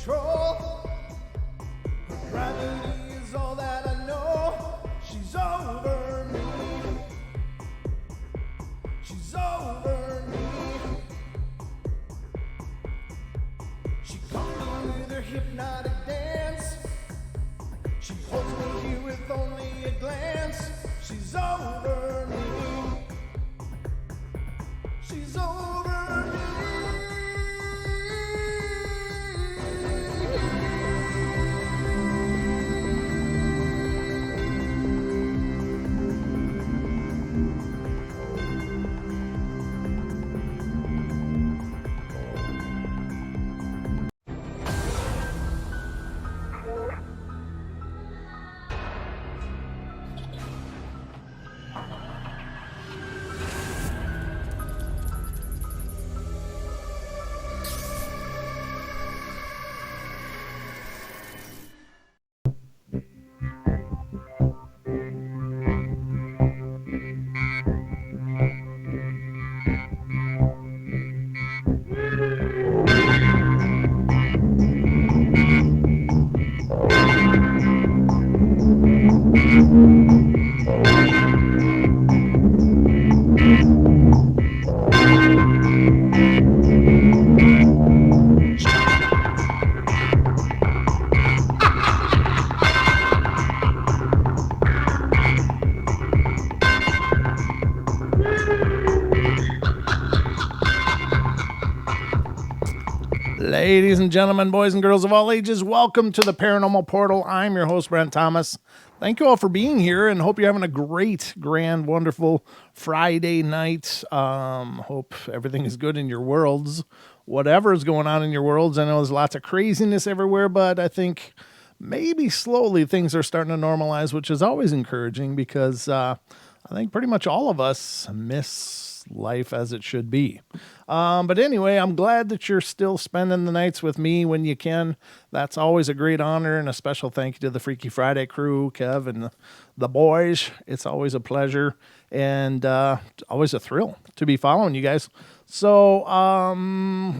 control. Her gravity is all that I know. She's over me. She's over me. She comes with her hypnotic dance. She holds me here with only a glance. She's over me. She's over me. Ladies and gentlemen, boys and girls of all ages, welcome to the Paranormal Portal. I'm your host, Brent Thomas. Thank you all for being here and hope you're having a great, grand, wonderful Friday night. Hope everything is good in your worlds, whatever is going on in your worlds. I know there's lots of craziness everywhere, but I think maybe slowly things are starting to normalize, which is always encouraging because I think pretty much all of us miss life as it should be. But anyway, I'm glad that you're still spending the nights with me when you can. That's always a great honor, and a special thank you to the Freaky Friday crew, Kev and the boys. It's always a pleasure and always a thrill to be following you guys. So,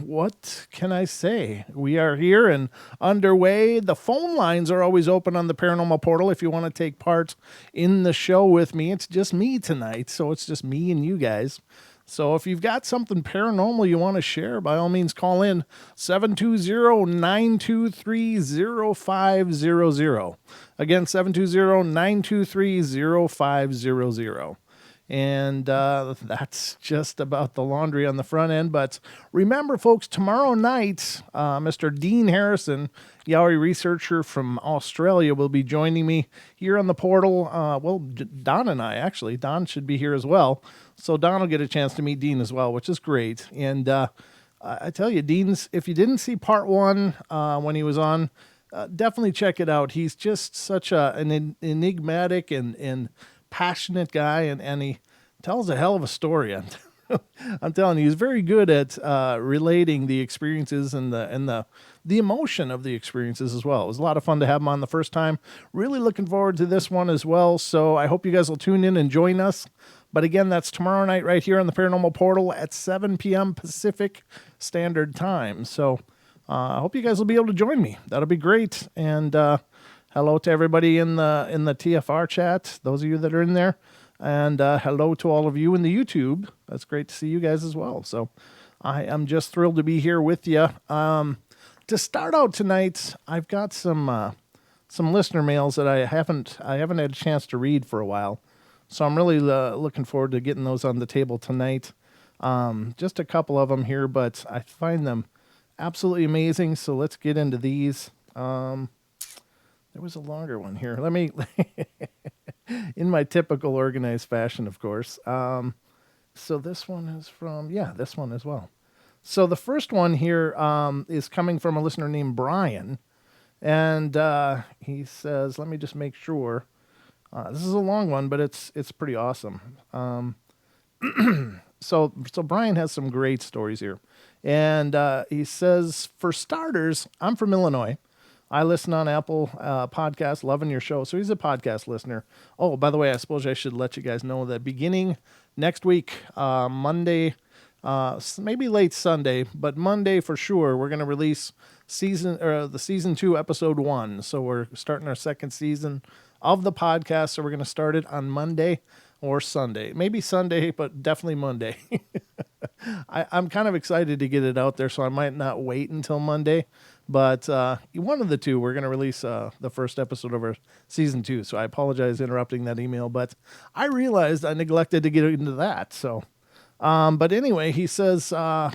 what can I say? We are here and underway. The phone lines are always open on the Paranormal Portal if you want to take part in the show with me. It's just me tonight, so it's just me and you guys. So if you've got something paranormal you want to share, by all means, call in 720-923-0500. Again, 720-923-0500. And that's just about the laundry on the front end. But remember, folks, tomorrow night, Mr. Dean Harrison, Yowie researcher from Australia, will be joining me here on the portal. Well, Don and I, actually. Don should be here as well. So Don will get a chance to meet Dean as well, which is great. And I tell you, Dean's, if you didn't see part one when he was on, definitely check it out. He's just such an enigmatic and passionate guy, and he tells a hell of a story. I'm telling you, he's very good at relating the experiences and the emotion of the experiences as well. It was a lot of fun to have him on the first time. Really looking forward to this one as well. So I hope you guys will tune in and join us. But again, that's tomorrow night right here on the Paranormal Portal at 7 p.m. Pacific Standard Time. So I hope you guys will be able to join me. That'll be great. And hello to everybody in the TFR chat, those of you that are in there. And hello to all of you in the YouTube. That's great to see you guys as well. So I am just thrilled to be here with you. To start out tonight, I've got some listener mails that I haven't had a chance to read for a while. So I'm really looking forward to getting those on the table tonight. Just a couple of them here, but I find them absolutely amazing. So let's get into these. There was a longer one here. Let me, in my typical organized fashion, of course. So this one is from, this one as well. So the first one here is coming from a listener named Brian. And he says, let me just make sure. This is a long one, but it's pretty awesome. So Brian has some great stories here. And he says, for starters, I'm from Illinois. I listen on Apple Podcasts, loving your show. So he's a podcast listener. Oh, by the way, I suppose I should let you guys know that beginning next week, Monday, maybe late Sunday, but Monday for sure, we're going to release the season 2, episode 1. So we're starting our second season of the podcast. So we're going to start it on Monday or Sunday, maybe Sunday, but definitely Monday. I'm kind of excited to get it out there, so I might not wait until Monday. But one of the two, we're going to release the first episode of our season 2. So I apologize interrupting that email, but I realized I neglected to get into that. So, but anyway, he says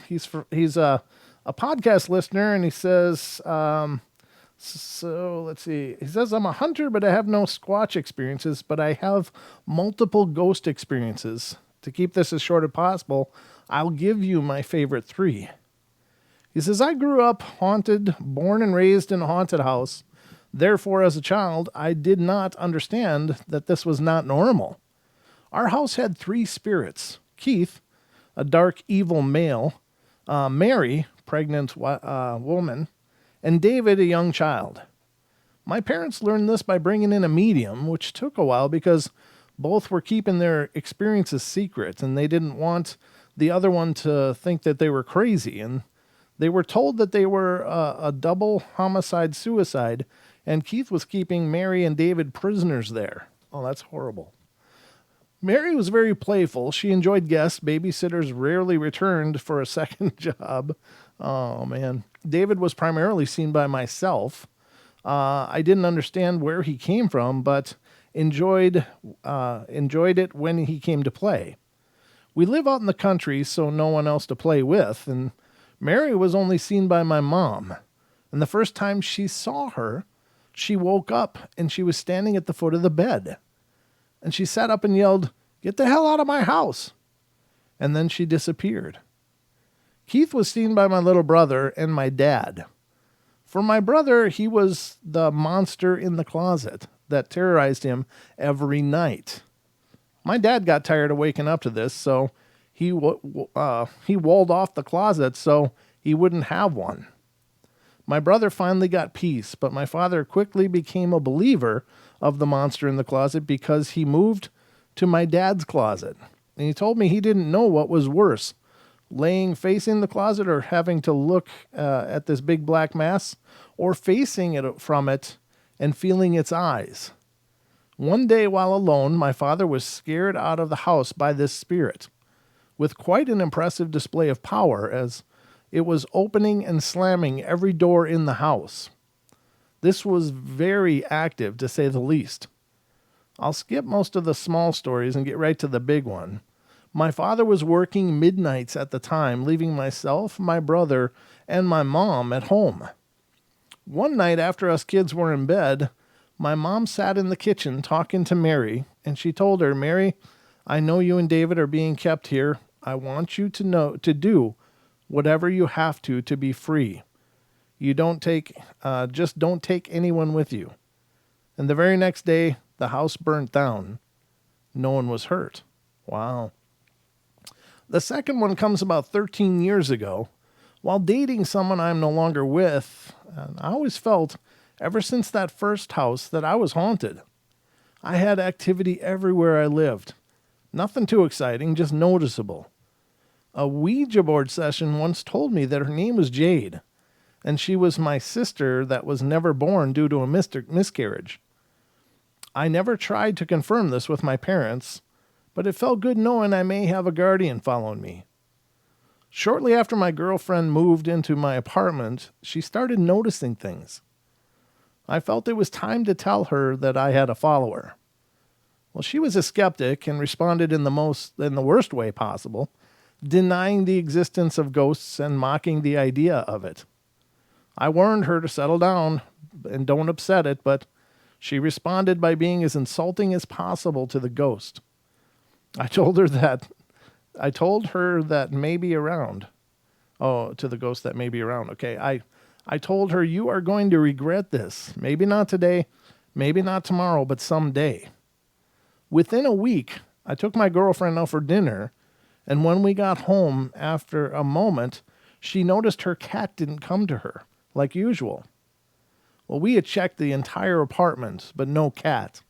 he's a podcast listener, and he says, so let's see. He says, I'm a hunter, but I have no Squatch experiences, but I have multiple ghost experiences. To keep this as short as possible, I'll give you my favorite 3. He says, I grew up haunted, born and raised in a haunted house. Therefore, as a child, I did not understand that this was not normal. Our house had 3 spirits: Keith, a dark, evil male, Mary, pregnant woman, and David, a young child. My parents learned this by bringing in a medium, which took a while because both were keeping their experiences secret, and they didn't want the other one to think that they were crazy. And they were told that they were a double homicide-suicide, and Keith was keeping Mary and David prisoners there. Oh, that's horrible. Mary was very playful. She enjoyed guests. Babysitters rarely returned for a second job. Oh, man. David was primarily seen by myself. I didn't understand where he came from, but enjoyed it when he came to play. We live out in the country, so no one else to play with, and Mary was only seen by my mom. And the first time she saw her, she woke up and she was standing at the foot of the bed. And she sat up and yelled, "Get the hell out of my house!" And then she disappeared. Keith was seen by my little brother and my dad. For my brother, he was the monster in the closet that terrorized him every night. My dad got tired of waking up to this, so he walled off the closet so he wouldn't have one. My brother finally got peace, but my father quickly became a believer of the monster in the closet because he moved to my dad's closet. And he told me he didn't know what was worse, laying facing the closet or having to look at this big black mass, or facing it from it and feeling its eyes. One day while alone, my father was scared out of the house by this spirit, with quite an impressive display of power, as it was opening and slamming every door in the house. This was very active, to say the least. I'll skip most of the small stories and get right to the big one. My father was working midnights at the time, leaving myself, my brother, and my mom at home. One night after us kids were in bed, my mom sat in the kitchen talking to Mary, and she told her, "Mary, I know you and David are being kept here. I want you to do whatever you have to be free. You just don't take anyone with you." And the very next day, the house burnt down. No one was hurt. Wow. The second one comes about 13 years ago. While dating someone I'm no longer with, I always felt, ever since that first house, that I was haunted. I had activity everywhere I lived. Nothing too exciting, just noticeable. A Ouija board session once told me that her name was Jade, and she was my sister that was never born due to a miscarriage. I never tried to confirm this with my parents, but it felt good knowing I may have a guardian following me. Shortly after my girlfriend moved into my apartment, she started noticing things. I felt it was time to tell her that I had a follower. Well, she was a skeptic and responded in the worst way possible, denying the existence of ghosts and mocking the idea of it. I warned her to settle down and don't upset it, but she responded by being as insulting as possible to the ghost. I told her that may be around. Oh, to the ghost that may be around. Okay. I told her, "You are going to regret this. Maybe not today, maybe not tomorrow, but someday." Within a week, I took my girlfriend out for dinner, and when we got home, after a moment, she noticed her cat didn't come to her, like usual. Well, we had checked the entire apartment, but no cat.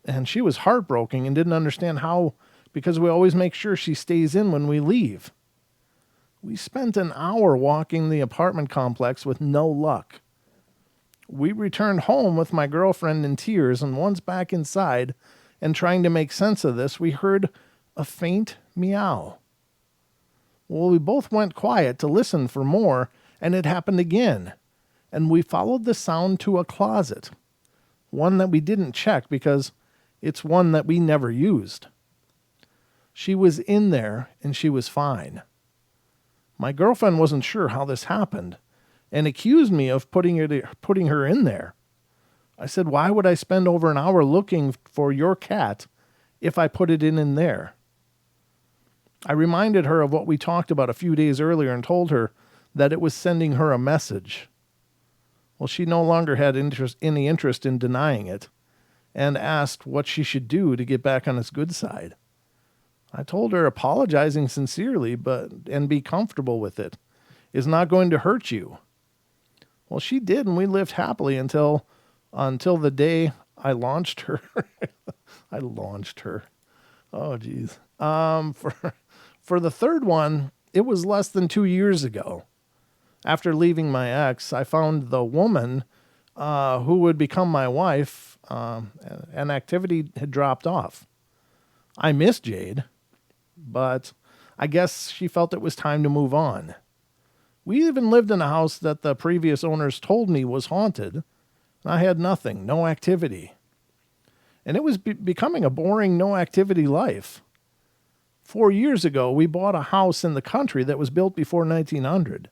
And she was heartbroken and didn't understand how, because we always make sure she stays in when we leave. We spent an hour walking the apartment complex with no luck. We returned home with my girlfriend in tears, and once back inside and trying to make sense of this, we heard a faint meow. Well, we both went quiet to listen for more, and it happened again. And we followed the sound to a closet, one that we didn't check because it's one that we never used. She was in there, and she was fine. My girlfriend wasn't sure how this happened and accused me of putting her in there. I said, why would I spend over an hour looking for your cat if I put it in there? I reminded her of what we talked about a few days earlier and told her that it was sending her a message. Well, she no longer had any interest in denying it and asked what she should do to get back on its good side. I told her apologizing sincerely and be comfortable with it is not going to hurt you. Well, she did, and we lived happily until the day I launched her. I launched her. Oh, geez. For the third one, it was less than 2 years ago. After leaving my ex, I found the woman who would become my wife, and activity had dropped off. I miss Jade, but I guess she felt it was time to move on. We even lived in a house that the previous owners told me was haunted. I had nothing, no activity. And it was becoming a boring, no-activity life. 4 years ago, we bought a house in the country that was built before 1900.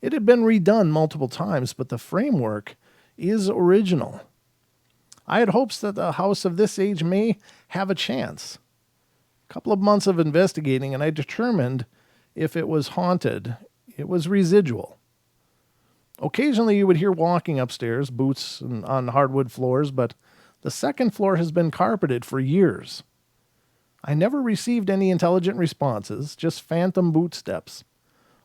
It had been redone multiple times, but the framework is original. I had hopes that a house of this age may have a chance. A couple of months of investigating, and I determined if it was haunted, it was residual. Occasionally you would hear walking upstairs, boots on hardwood floors, but the second floor has been carpeted for years. I never received any intelligent responses, just phantom boot steps,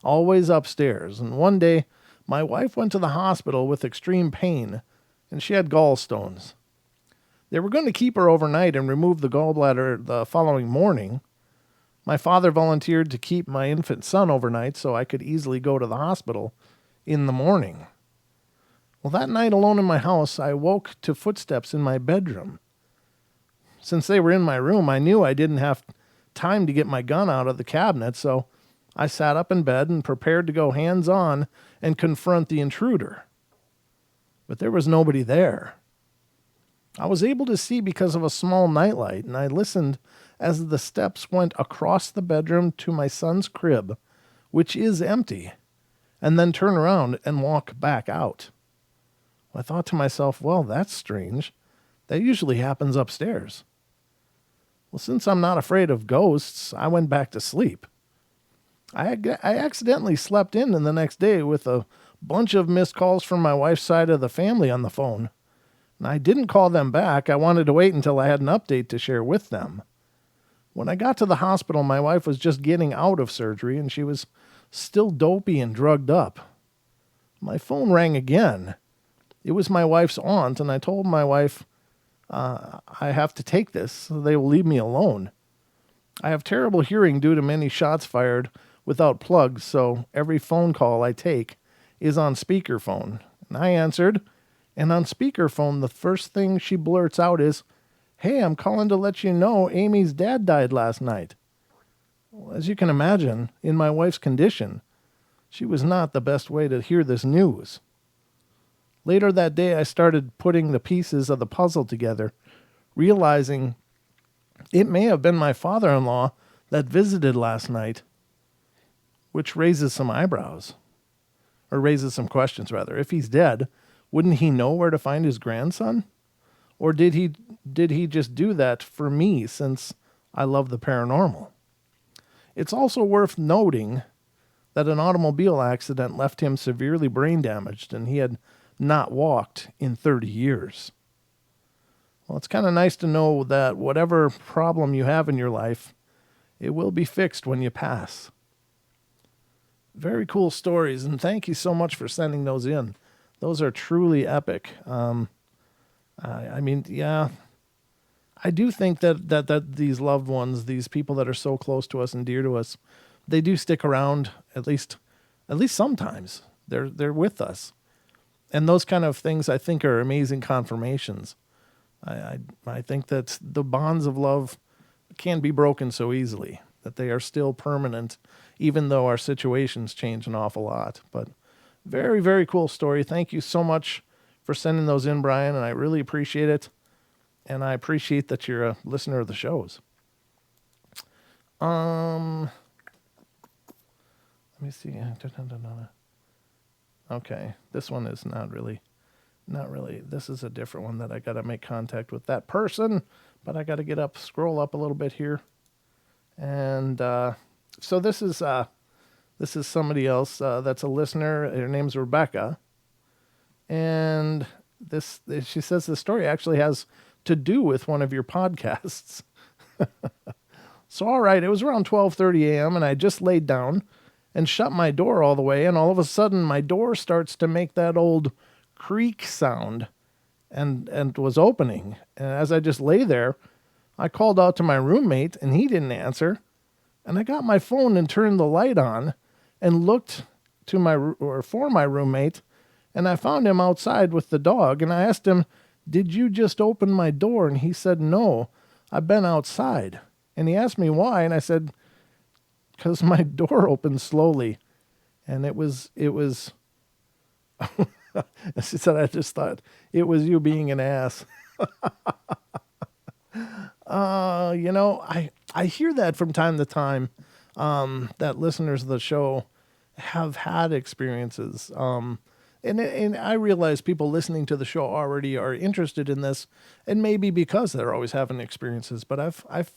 always upstairs. And one day, my wife went to the hospital with extreme pain, and she had gallstones. They were going to keep her overnight and remove the gallbladder the following morning. My father volunteered to keep my infant son overnight so I could easily go to the hospital in the morning. Well, that night alone in my house, I woke to footsteps in my bedroom. Since they were in my room, I knew I didn't have time to get my gun out of the cabinet, so I sat up in bed and prepared to go hands-on and confront the intruder. But there was nobody there. I was able to see because of a small nightlight, and I listened as the steps went across the bedroom to my son's crib, which is empty, and then turn around and walk back out. I thought to myself, well, that's strange. That usually happens upstairs. Well, since I'm not afraid of ghosts, I went back to sleep. I accidentally slept in the next day with a bunch of missed calls from my wife's side of the family on the phone. And I didn't call them back. I wanted to wait until I had an update to share with them. When I got to the hospital, my wife was just getting out of surgery, and she was still dopey and drugged up. My phone rang again. It was my wife's aunt, and I told my wife, I have to take this, so they will leave me alone. I have terrible hearing due to many shots fired without plugs, so every phone call I take is on speakerphone. And I answered, and on speakerphone, the first thing she blurts out is, "Hey, I'm calling to let you know Amy's dad died last night." Well, as you can imagine, in my wife's condition, she was not the best way to hear this news. Later that day, I started putting the pieces of the puzzle together, realizing it may have been my father-in-law that visited last night, which raises some eyebrows, or raises some questions, rather. If he's dead, wouldn't he know where to find his grandson? Or did he just do that for me since I love the paranormal? It's also worth noting that an automobile accident left him severely brain damaged, and he had not walked in 30 years. Well, it's kind of nice to know that whatever problem you have in your life, it will be fixed when you pass. Very cool stories, and thank you so much for sending those in. Those are truly epic. I mean, yeah, I do think that these loved ones, these people that are so close to us and dear to us, they do stick around, at least sometimes. They're with us. And those kind of things, I think, are amazing confirmations. I think that the bonds of love can't be broken so easily, that they are still permanent, even though our situations change an awful lot. But very, very cool story. Thank you so much for sending those in, Brian, and I really appreciate it. And I appreciate that you're a listener of the shows. Let me see. Okay, this one is not really. This is a different one that I got to make contact with that person, but I got to scroll up a little bit here. And so this is somebody else that's a listener. Her name's Rebecca. And she says the story actually has to do with one of your podcasts. So, all right, it was around 12:30 a.m. and I just laid down and shut my door all the way. And all of a sudden my door starts to make that old creak sound and was opening. And as I just lay there, I called out to my roommate and he didn't answer. And I got my phone and turned the light on and looked for my roommate, and I found him outside with the dog. And I asked him, "Did you just open my door?" And he said, "No, I've been outside." And he asked me why, and I said, "'Cause my door opened slowly." And it was she said, "I just thought it was you being an ass." I hear that from time to time, that listeners of the show have had experiences. And I realize people listening to the show already are interested in this, and maybe because they're always having experiences. But I've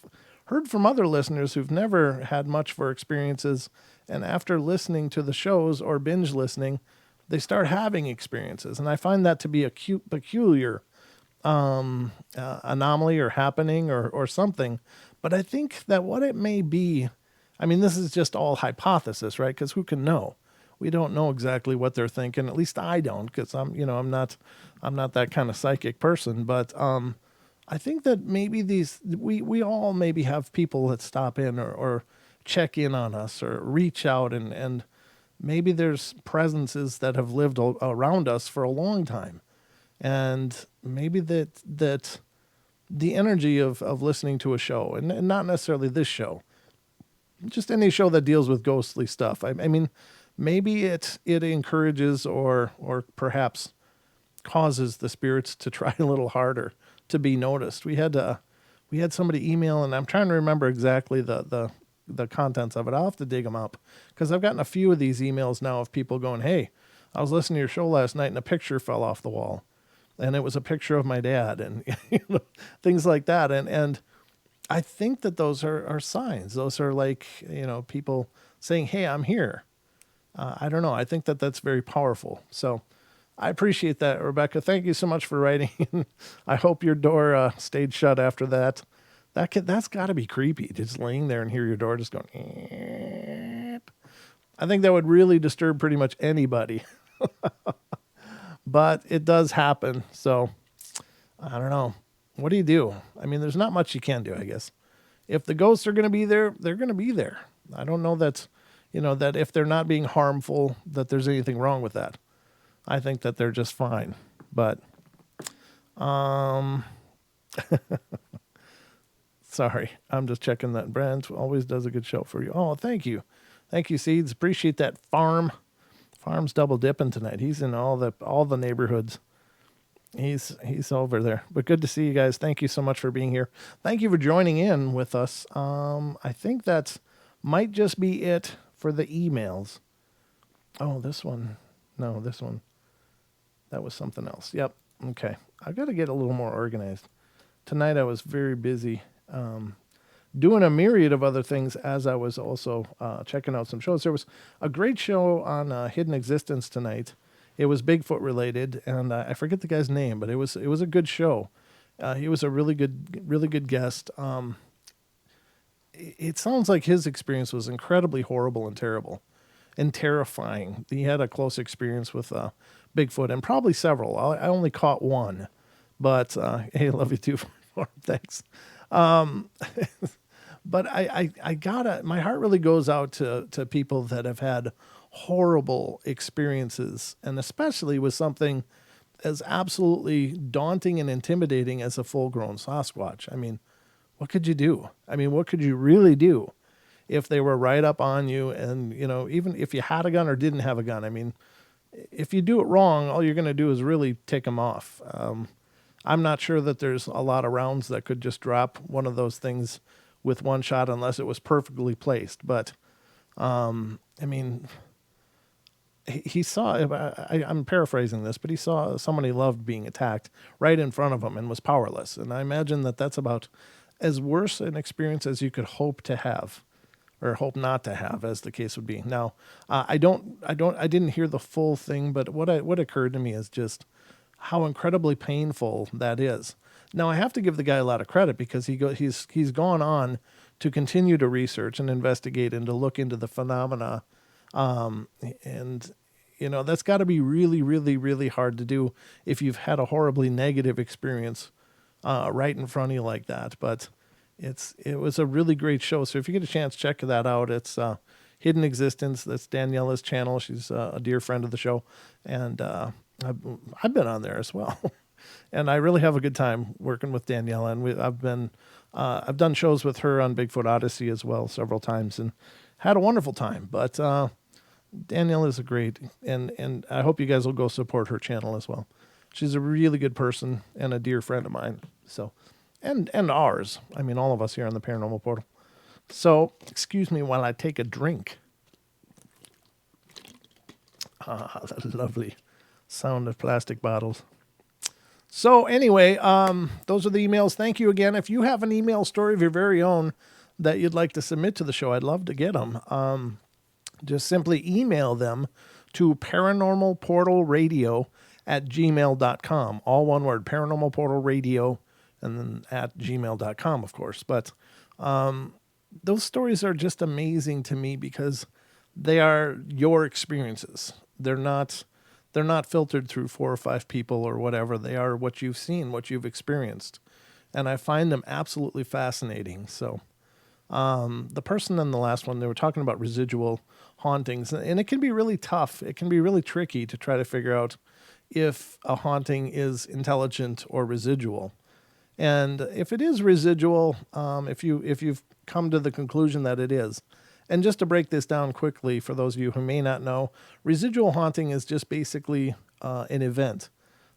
heard from other listeners who've never had much for experiences, and after listening to the shows or binge listening, they start having experiences. And I find that to be a peculiar anomaly or happening or something. But I think that what it may be, I mean, this is just all hypothesis, right? Because who can know? We don't know exactly what they're thinking. At least I don't, because I'm not that kind of psychic person. But I think that maybe we all maybe have people that stop in or check in on us or reach out, and maybe there's presences that have lived around us for a long time. And maybe that the energy of listening to a show, and not necessarily this show, just any show that deals with ghostly stuff. I mean, maybe it encourages or perhaps causes the spirits to try a little harder to be noticed. We had somebody email, and I'm trying to remember exactly the contents of it. I'll have to dig them up, because I've gotten a few of these emails now of people going, "Hey, I was listening to your show last night and a picture fell off the wall. And it was a picture of my dad," and things like that. And I think that those are signs. Those are like, people saying, "Hey, I'm here." I don't know. I think that that's very powerful. So I appreciate that, Rebecca. Thank you so much for writing. I hope your door stayed shut after that. That's got to be creepy, just laying there and hear your door just going. Eep. I think that would really disturb pretty much anybody. But it does happen. So I don't know. What do you do? I mean, there's not much you can do, I guess. If the ghosts are going to be there, they're going to be there. I don't know that if they're not being harmful, that there's anything wrong with that. I think that they're just fine. But, sorry, I'm just checking that. Brent always does a good show for you. Oh, thank you. Thank you, Seeds. Appreciate that. Farm's double dipping tonight. He's in all the neighborhoods. He's over there. But good to see you guys. Thank you so much for being here. Thank you for joining in with us. I think that might just be it for the emails. Oh, this one. No, this one. That was something else. Yep. Okay. I got to get a little more organized. Tonight I was very busy doing a myriad of other things as I was also checking out some shows. There was a great show on Hidden Existence tonight. It was Bigfoot related, and I forget the guy's name, but it was a good show. He was a really good guest. It sounds like his experience was incredibly horrible and terrible and terrifying. He had a close experience with Bigfoot, and probably several. I only caught one, but hey, love you too. Thanks. But I gotta, my heart really goes out to people that have had horrible experiences, and especially with something as absolutely daunting and intimidating as a full-grown Sasquatch. I mean, what could you do? I mean, what could you really do if they were right up on you? And, you know, even if you had a gun or didn't have a gun, I mean, if you do it wrong, all you're going to do is really take them off. I'm not sure that there's a lot of rounds that could just drop one of those things with one shot unless it was perfectly placed. But, I mean, he saw, I'm paraphrasing this, but he saw someone he loved being attacked right in front of him and was powerless. And I imagine that that's about as worse an experience as you could hope to have, or hope not to have, as the case would be. Now, I didn't hear the full thing, but what occurred to me is just how incredibly painful that is. Now, I have to give the guy a lot of credit because he's gone on to continue to research and investigate and to look into the phenomena, and you know that's got to be really, really, really hard to do if you've had a horribly negative experience right in front of you like that. But it was a really great show. So if you get a chance, check that out. It's Hidden Existence. That's Daniela's channel. She's a dear friend of the show, and I've been on there as well. And I really have a good time working with Daniela. And I've done shows with her on Bigfoot Odyssey as well several times and had a wonderful time. But Daniela is a great, and I hope you guys will go support her channel as well. She's a really good person and a dear friend of mine. So, and ours. I mean, all of us here on the Paranormal Portal. So, excuse me while I take a drink. That lovely sound of plastic bottles. So anyway, those are the emails. Thank you again. If you have an email story of your very own that you'd like to submit to the show, I'd love to get them. Just simply email them to paranormalportalradio@gmail.com. All one word, paranormalportalradio, and then @gmail.com, of course. But those stories are just amazing to me because they are your experiences. They're not filtered through 4 or 5 people or whatever. They are what you've seen, what you've experienced. And I find them absolutely fascinating. So the person in the last one, they were talking about residual hauntings. And it can be really tough. It can be really tricky to try to figure out if a haunting is intelligent or residual. And if it is residual, if you've come to the conclusion that it is, and just to break this down quickly for those of you who may not know, residual haunting is just basically an event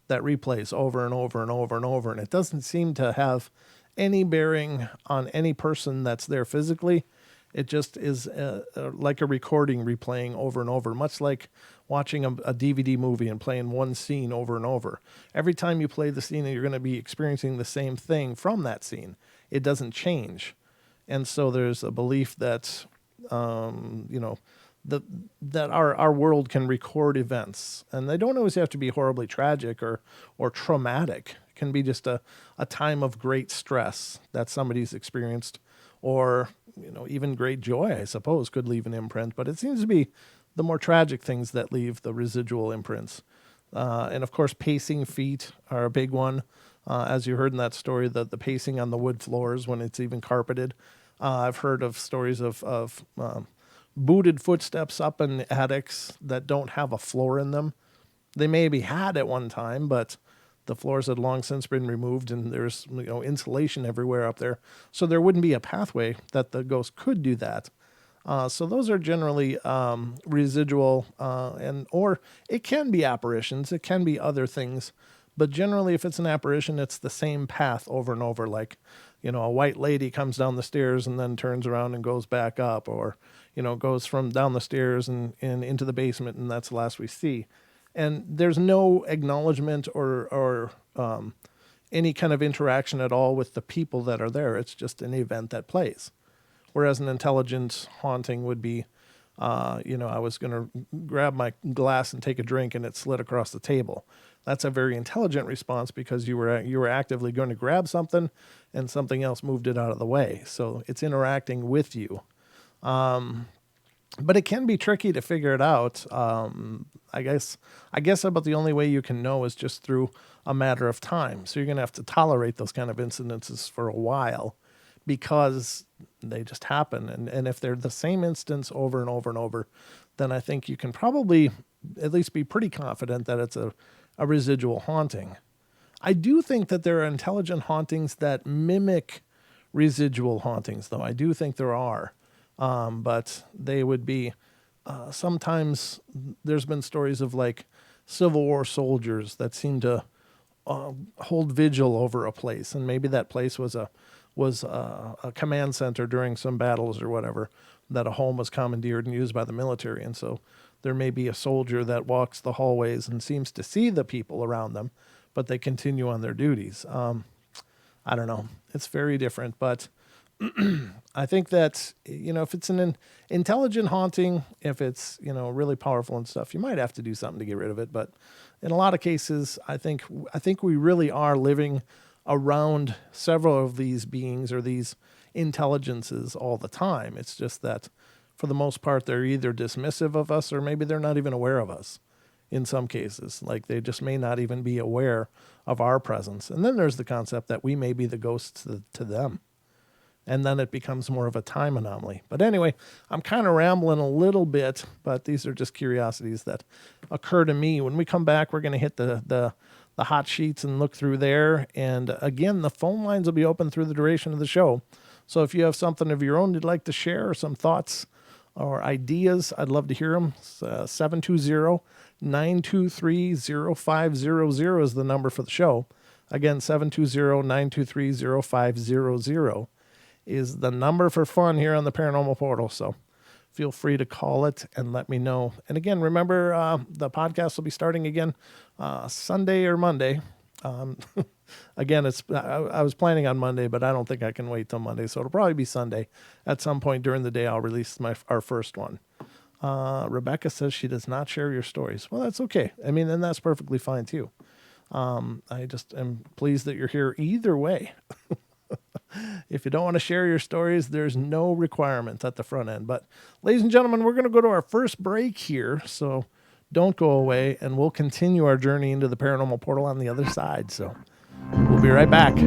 that replays over and over and over and over, and it doesn't seem to have any bearing on any person that's there physically. It just is like a recording replaying over and over, much like watching a DVD movie and playing one scene over and over. Every time you play the scene, you're going to be experiencing the same thing from that scene. It doesn't change. And so there's a belief that that our world can record events, and they don't always have to be horribly tragic or traumatic. It can be just a time of great stress that somebody's experienced, or even great joy, I suppose, could leave an imprint. But it seems to be the more tragic things that leave the residual imprints. And of course, pacing feet are a big one. As you heard in that story, the pacing on the wood floors when it's even carpeted. I've heard of stories of booted footsteps up in attics that don't have a floor in them. They maybe had at one time, but the floors had long since been removed, and there's insulation everywhere up there, so there wouldn't be a pathway that the ghost could do that. So those are generally residual, or it can be apparitions, it can be other things, but generally if it's an apparition, it's the same path over and over, like a white lady comes down the stairs and then turns around and goes back up, or goes from down the stairs and into the basement, and that's the last we see. And there's no acknowledgement or any kind of interaction at all with the people that are there. It's just an event that plays. Whereas an intelligent haunting would be, I was going to grab my glass and take a drink and it slid across the table. That's a very intelligent response because you were actively going to grab something and something else moved it out of the way. So it's interacting with you. But it can be tricky to figure it out. I guess about the only way you can know is just through a matter of time. So you're going to have to tolerate those kind of incidences for a while because they just happen. And if they're the same instance over and over and over, then I think you can probably at least be pretty confident that it's a residual haunting. I do think that there are intelligent hauntings that mimic residual hauntings, though. I do think there are. But they would be, sometimes there's been stories of like Civil War soldiers that seem to hold vigil over a place. And maybe that place was a command center during some battles or whatever, that a home was commandeered and used by the military. And so there may be a soldier that walks the hallways and seems to see the people around them, but they continue on their duties. I don't know. It's very different, but I think that, if it's an intelligent haunting, if it's, really powerful and stuff, you might have to do something to get rid of it. But in a lot of cases, I think we really are living around several of these beings or these intelligences all the time. It's just that for the most part, they're either dismissive of us or maybe they're not even aware of us in some cases. Like they just may not even be aware of our presence. And then there's the concept that we may be the ghosts to them. And then it becomes more of a time anomaly. But anyway, I'm kind of rambling a little bit, but these are just curiosities that occur to me. When we come back, we're going to hit the hot sheets and look through there. And again, the phone lines will be open through the duration of the show. So if you have something of your own you'd like to share or some thoughts or ideas, I'd love to hear them. 720-923-0500 is the number for the show. Again, 720-923-0500 is the number for fun here on the Paranormal Portal. So feel free to call it and let me know. And again, remember, the podcast will be starting again Sunday or Monday. Again, I was planning on Monday, but I don't think I can wait till Monday. So it'll probably be Sunday. At some point during the day, I'll release our first one. Rebecca says she does not share your stories. Well, that's okay. I mean, and that's perfectly fine too. I just am pleased that you're here either way. If you don't want to share your stories, there's no requirement at the front end. But ladies and gentlemen, we're going to go to our first break here. So don't go away, and we'll continue our journey into the Paranormal Portal on the other side. So we'll be right back.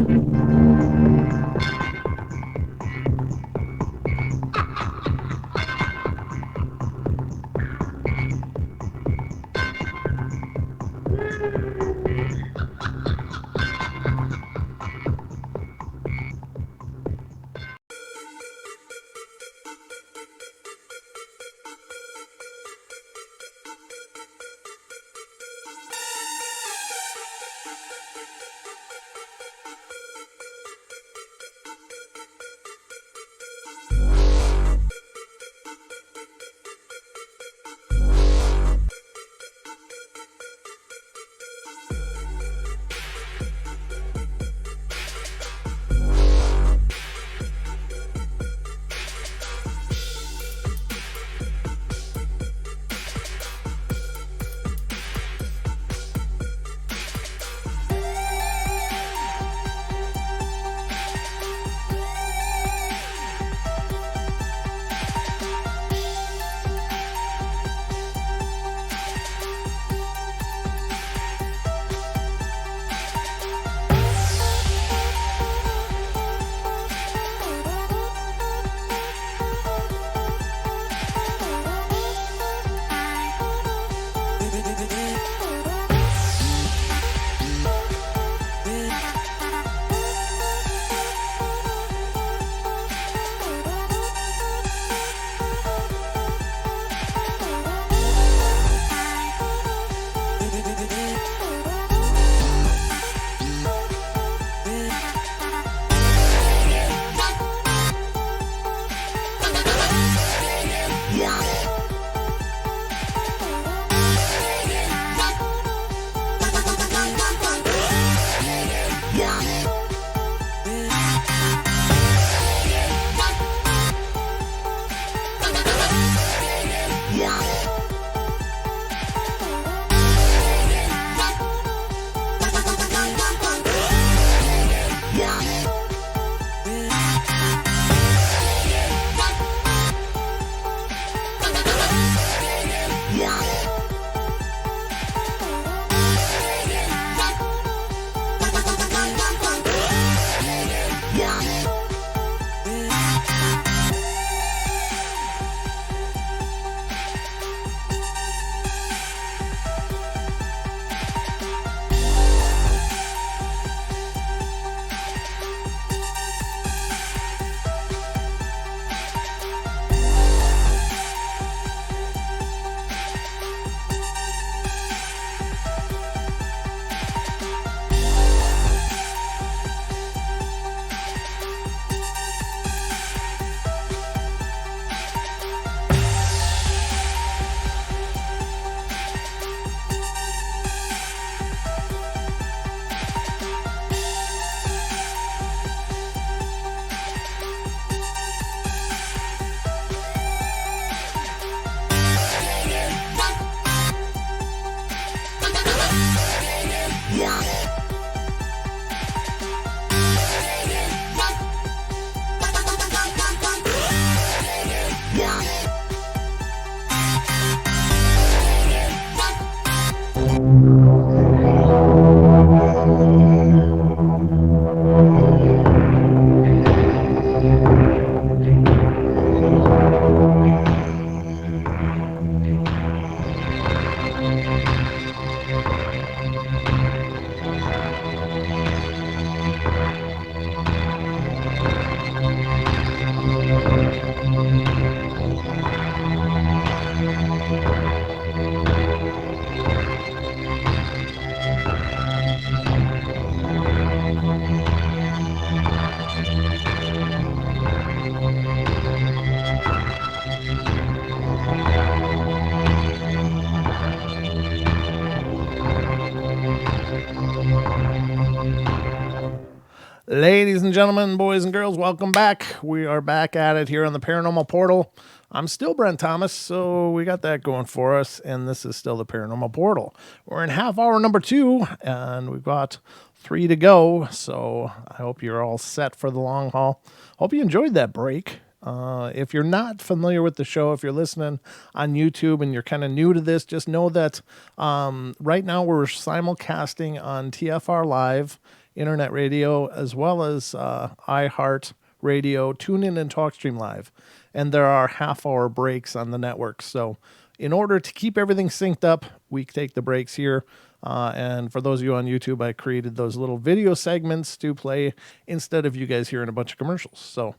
Ladies and gentlemen, boys and girls, welcome back. We are back at it here on the Paranormal Portal. I'm still Brent Thomas, so we got that going for us, and this is still the Paranormal Portal. We're in half hour number 2, and we've got 3 to go, so I hope you're all set for the long haul. Hope you enjoyed that break. If you're not familiar with the show, if you're listening on YouTube and you're kind of new to this, just know that right now we're simulcasting on TFR Live, internet radio, as well as iHeart Radio, TuneIn, and TalkStream Live. And there are half-hour breaks on the network. So in order to keep everything synced up, we take the breaks here. And for those of you on YouTube, I created those little video segments to play instead of you guys hearing a bunch of commercials. So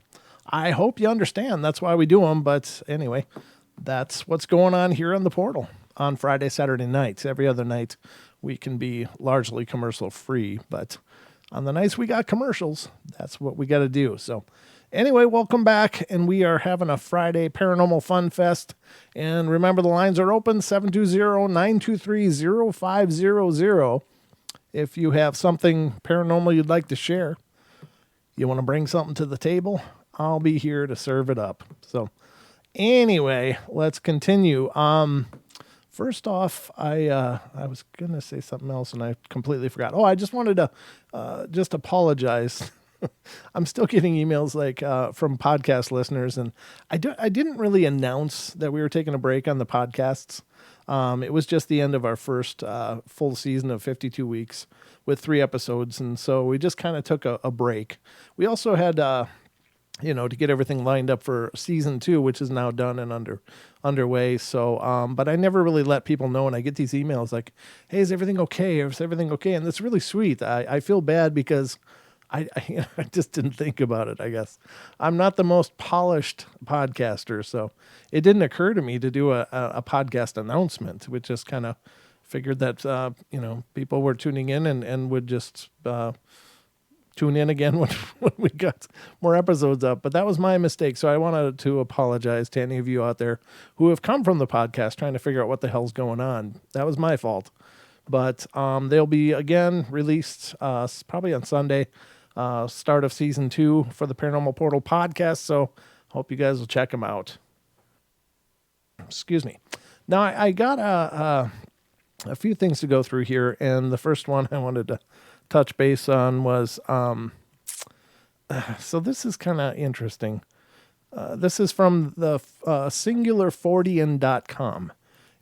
I hope you understand. That's why we do them. But anyway, that's what's going on here on the portal on Friday, Saturday nights. Every other night, we can be largely commercial free. But on the nights we got commercials, that's what we got to do. So anyway, welcome back. And we are having a Friday Paranormal Fun Fest. And remember, the lines are open, 720-923-0500. If you have something paranormal you'd like to share, you want to bring something to the table, I'll be here to serve it up. So anyway, let's continue. First off, I was going to say something else and I completely forgot. Oh, I just wanted to just apologize. I'm still getting emails like from podcast listeners, and I didn't really announce that we were taking a break on the podcasts. It was just the end of our first full season of 52 weeks with 3 episodes, and so we just kind of took a break. We also had to get everything lined up for season 2, which is now done and underway. So, but I never really let people know, and I get these emails like, "Hey, is everything okay? Is everything okay?" And it's really sweet. I feel bad because I just didn't think about it, I guess. I'm not the most polished podcaster, so it didn't occur to me to do a podcast announcement. We just kind of figured that, people were tuning in and would just tune in again when we got more episodes up. But that was my mistake, so I wanted to apologize to any of you out there who have come from the podcast trying to figure out what the hell's going on. That was my fault. But they'll be, again, released probably on Sunday, start of season 2 for the Paranormal Portal podcast, so hope you guys will check them out. Excuse me. Now, I got a few things to go through here, and the first one I wanted to touch base on was, so this is kind of interesting. This is from the singular40n.com.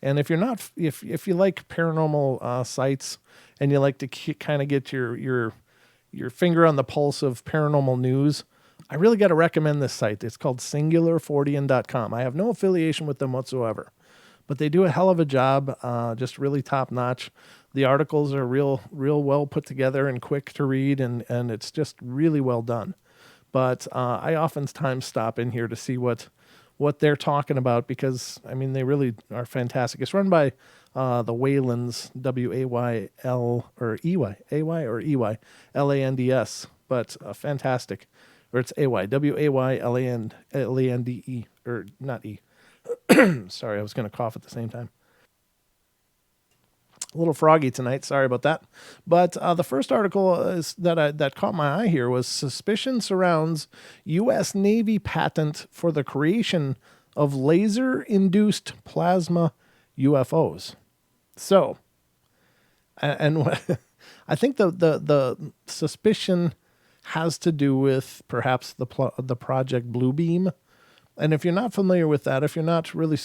And if you're not, if you like paranormal sites and you like to kind of get your finger on the pulse of paranormal news, I really got to recommend this site. It's called singular40n.com. I have no affiliation with them whatsoever, but they do a hell of a job, just really top notch. The articles are real well put together and quick to read, and it's just really well done. But I oftentimes stop in here to see what they're talking about because, I mean, they really are fantastic. It's run by the Waylands, W-A-Y-L or E-Y, A-Y or E-Y, L-A-N-D-S, but fantastic. Or it's A-Y, W-A-Y-L-A-N-D-E, or not E. Sorry, I was going to cough at the same time. A little froggy tonight. Sorry about that. But the first article that caught my eye here was suspicion surrounds U.S. Navy patent for the creation of laser-induced plasma UFOs. So, and I think the suspicion has to do with perhaps the Project Bluebeam. And if you're not familiar with that, if you're not really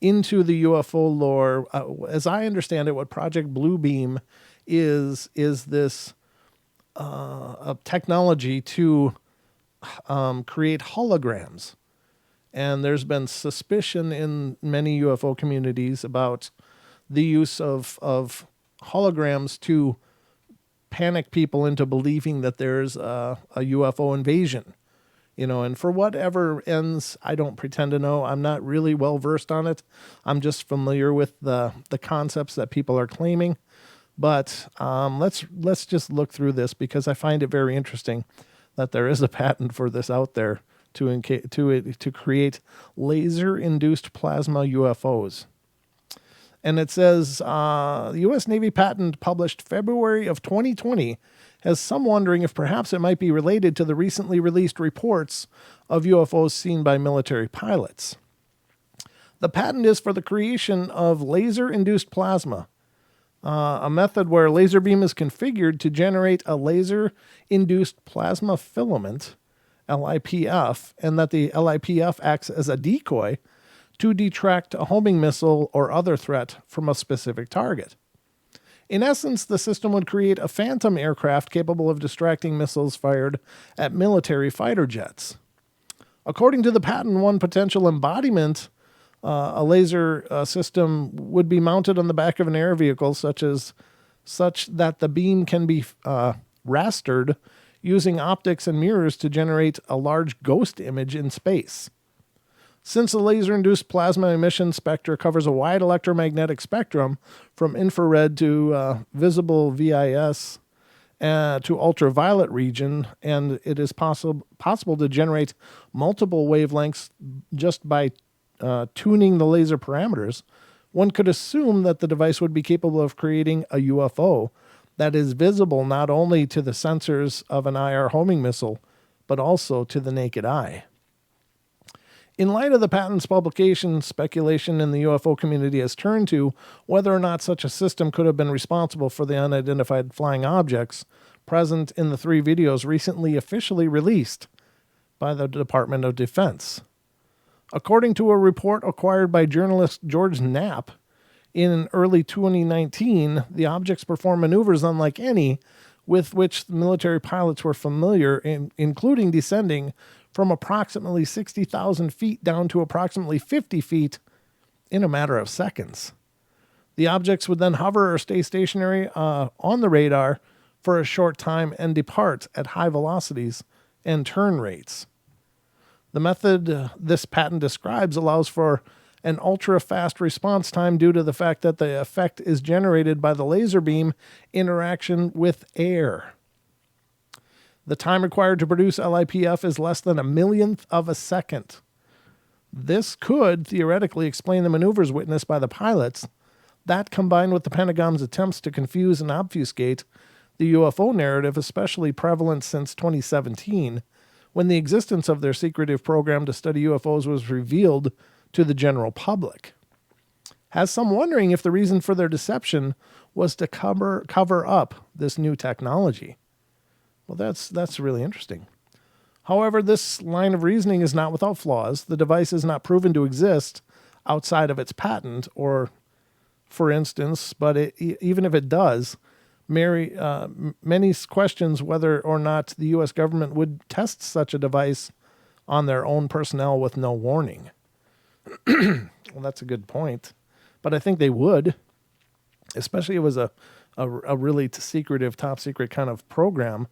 into the UFO lore, as I understand it, what Project Bluebeam is this a technology to create holograms. And there's been suspicion in many UFO communities about the use of holograms to panic people into believing that there's a UFO invasion And for whatever ends, I don't pretend to know. I'm not really well versed on it. I'm just familiar with the concepts that people are claiming. But let's just look through this, because I find it very interesting that there is a patent for this out there to create laser-induced plasma UFOs. And it says, the U.S. Navy patent published February of 2020 has some wondering if perhaps it might be related to the recently released reports of UFOs seen by military pilots. The patent is for the creation of laser-induced plasma, a method where a laser beam is configured to generate a laser-induced plasma filament, LIPF, and that the LIPF acts as a decoy to detract a homing missile or other threat from a specific target. In essence, the system would create a phantom aircraft capable of distracting missiles fired at military fighter jets. According to the patent, one potential embodiment, a laser system would be mounted on the back of an air vehicle such that the beam can be rastered using optics and mirrors to generate a large ghost image in space. Since the laser-induced plasma emission spectra covers a wide electromagnetic spectrum from infrared to visible VIS to ultraviolet region, and it is possible to generate multiple wavelengths just by tuning the laser parameters, one could assume that the device would be capable of creating a UFO that is visible not only to the sensors of an IR homing missile, but also to the naked eye. In light of the patent's publication, speculation in the UFO community has turned to whether or not such a system could have been responsible for the unidentified flying objects present in the 3 videos recently officially released by the Department of Defense. According to a report acquired by journalist George Knapp in early 2019, the objects perform maneuvers unlike any with which the military pilots were familiar, including descending from approximately 60,000 feet down to approximately 50 feet in a matter of seconds. The objects would then hover or stay stationary on the radar for a short time and depart at high velocities and turn rates. The method this patent describes allows for an ultra-fast response time due to the fact that the effect is generated by the laser beam interaction with air. The time required to produce LIPF is less than a millionth of a second. This could theoretically explain the maneuvers witnessed by the pilots. That, combined with the Pentagon's attempts to confuse and obfuscate the UFO narrative, especially prevalent since 2017, when the existence of their secretive program to study UFOs was revealed to the general public, has some wondering if the reason for their deception was to cover up this new technology. Well, that's really interesting. However, this line of reasoning is not without flaws. The device is not proven to exist outside of its patent, or, for instance, but even if it does, many questions whether or not the U.S. government would test such a device on their own personnel with no warning. Well, that's a good point. But I think they would, especially if it was a really secretive, top secret kind of program.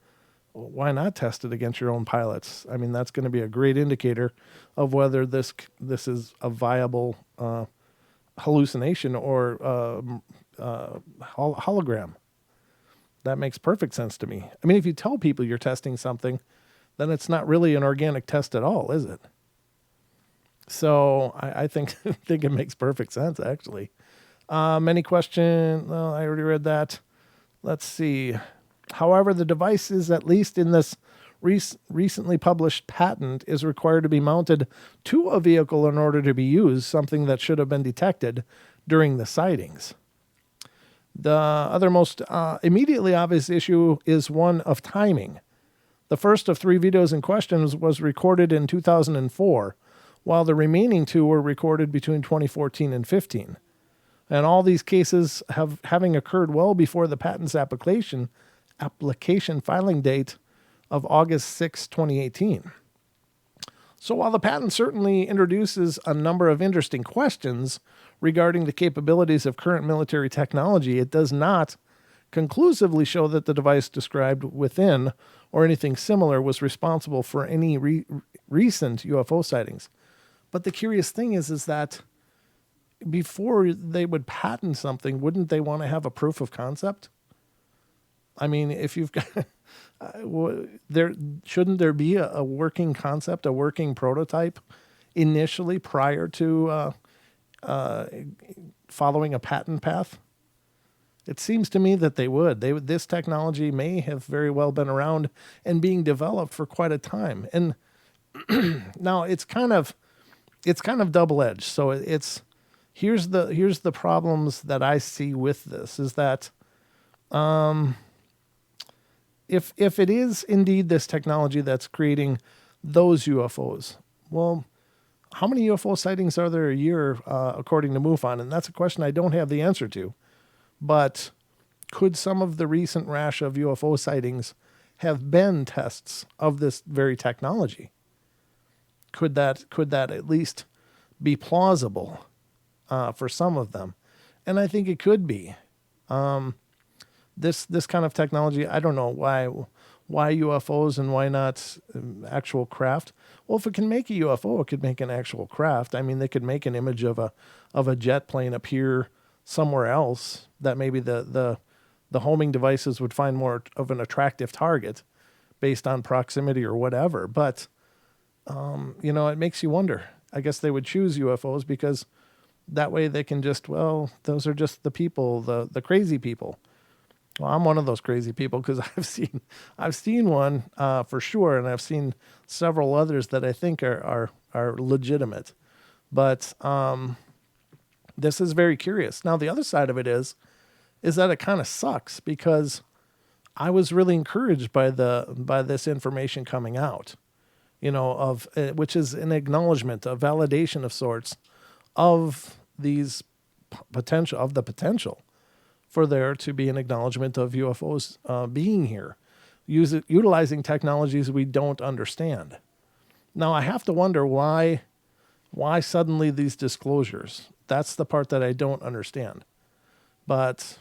Why not test it against your own pilots? I mean, that's going to be a great indicator of whether this is a viable hallucination or hologram. That makes perfect sense to me. I mean, if you tell people you're testing something, then it's not really an organic test at all, is it? So I think it makes perfect sense, actually. Many questions. Well, I already read that. Let's see. However, the device is, at least in this recently published patent, is required to be mounted to a vehicle in order to be used, something that should have been detected during the sightings. The other most immediately obvious issue is one of timing. The first of 3 videos in question was recorded in 2004, while the remaining 2 were recorded between 2014 and 15. And all these cases having occurred well before the patent's application filing date of August 6, 2018. So while the patent certainly introduces a number of interesting questions regarding the capabilities of current military technology, it does not conclusively show that the device described within or anything similar was responsible for any recent UFO sightings. But the curious thing is that before they would patent something, wouldn't they want to have a proof of concept? I mean, if you've got there, shouldn't there be a working concept, a working prototype initially prior to following a patent path? It seems to me that they would. This technology may have very well been around and being developed for quite a time. And now it's kind of double-edged. So here's the problems that I see with this is that if it is indeed this technology that's creating those UFOs, well, how many UFO sightings are there a year according to MUFON? And that's a question I don't have the answer to. But could some of the recent rash of UFO sightings have been tests of this very technology? Could that at least be plausible for some of them? And I think it could be. This kind of technology, I don't know why UFOs and why not actual craft. Well, if it can make a UFO, it could make an actual craft. I mean, they could make an image of a jet plane appear somewhere else that maybe the homing devices would find more of an attractive target based on proximity or whatever. But, it makes you wonder. I guess they would choose UFOs because that way they can just, well, those are just the people, the crazy people. Well, I'm one of those crazy people because I've seen one for sure, and I've seen several others that I think are legitimate. But this is very curious. Now, the other side of it is that it kind of sucks because I was really encouraged by this information coming out, which is an acknowledgement, a validation of sorts of the potential for there to be an acknowledgement of UFOs being here, utilizing technologies we don't understand. Now, I have to wonder why suddenly these disclosures. That's the part that I don't understand. But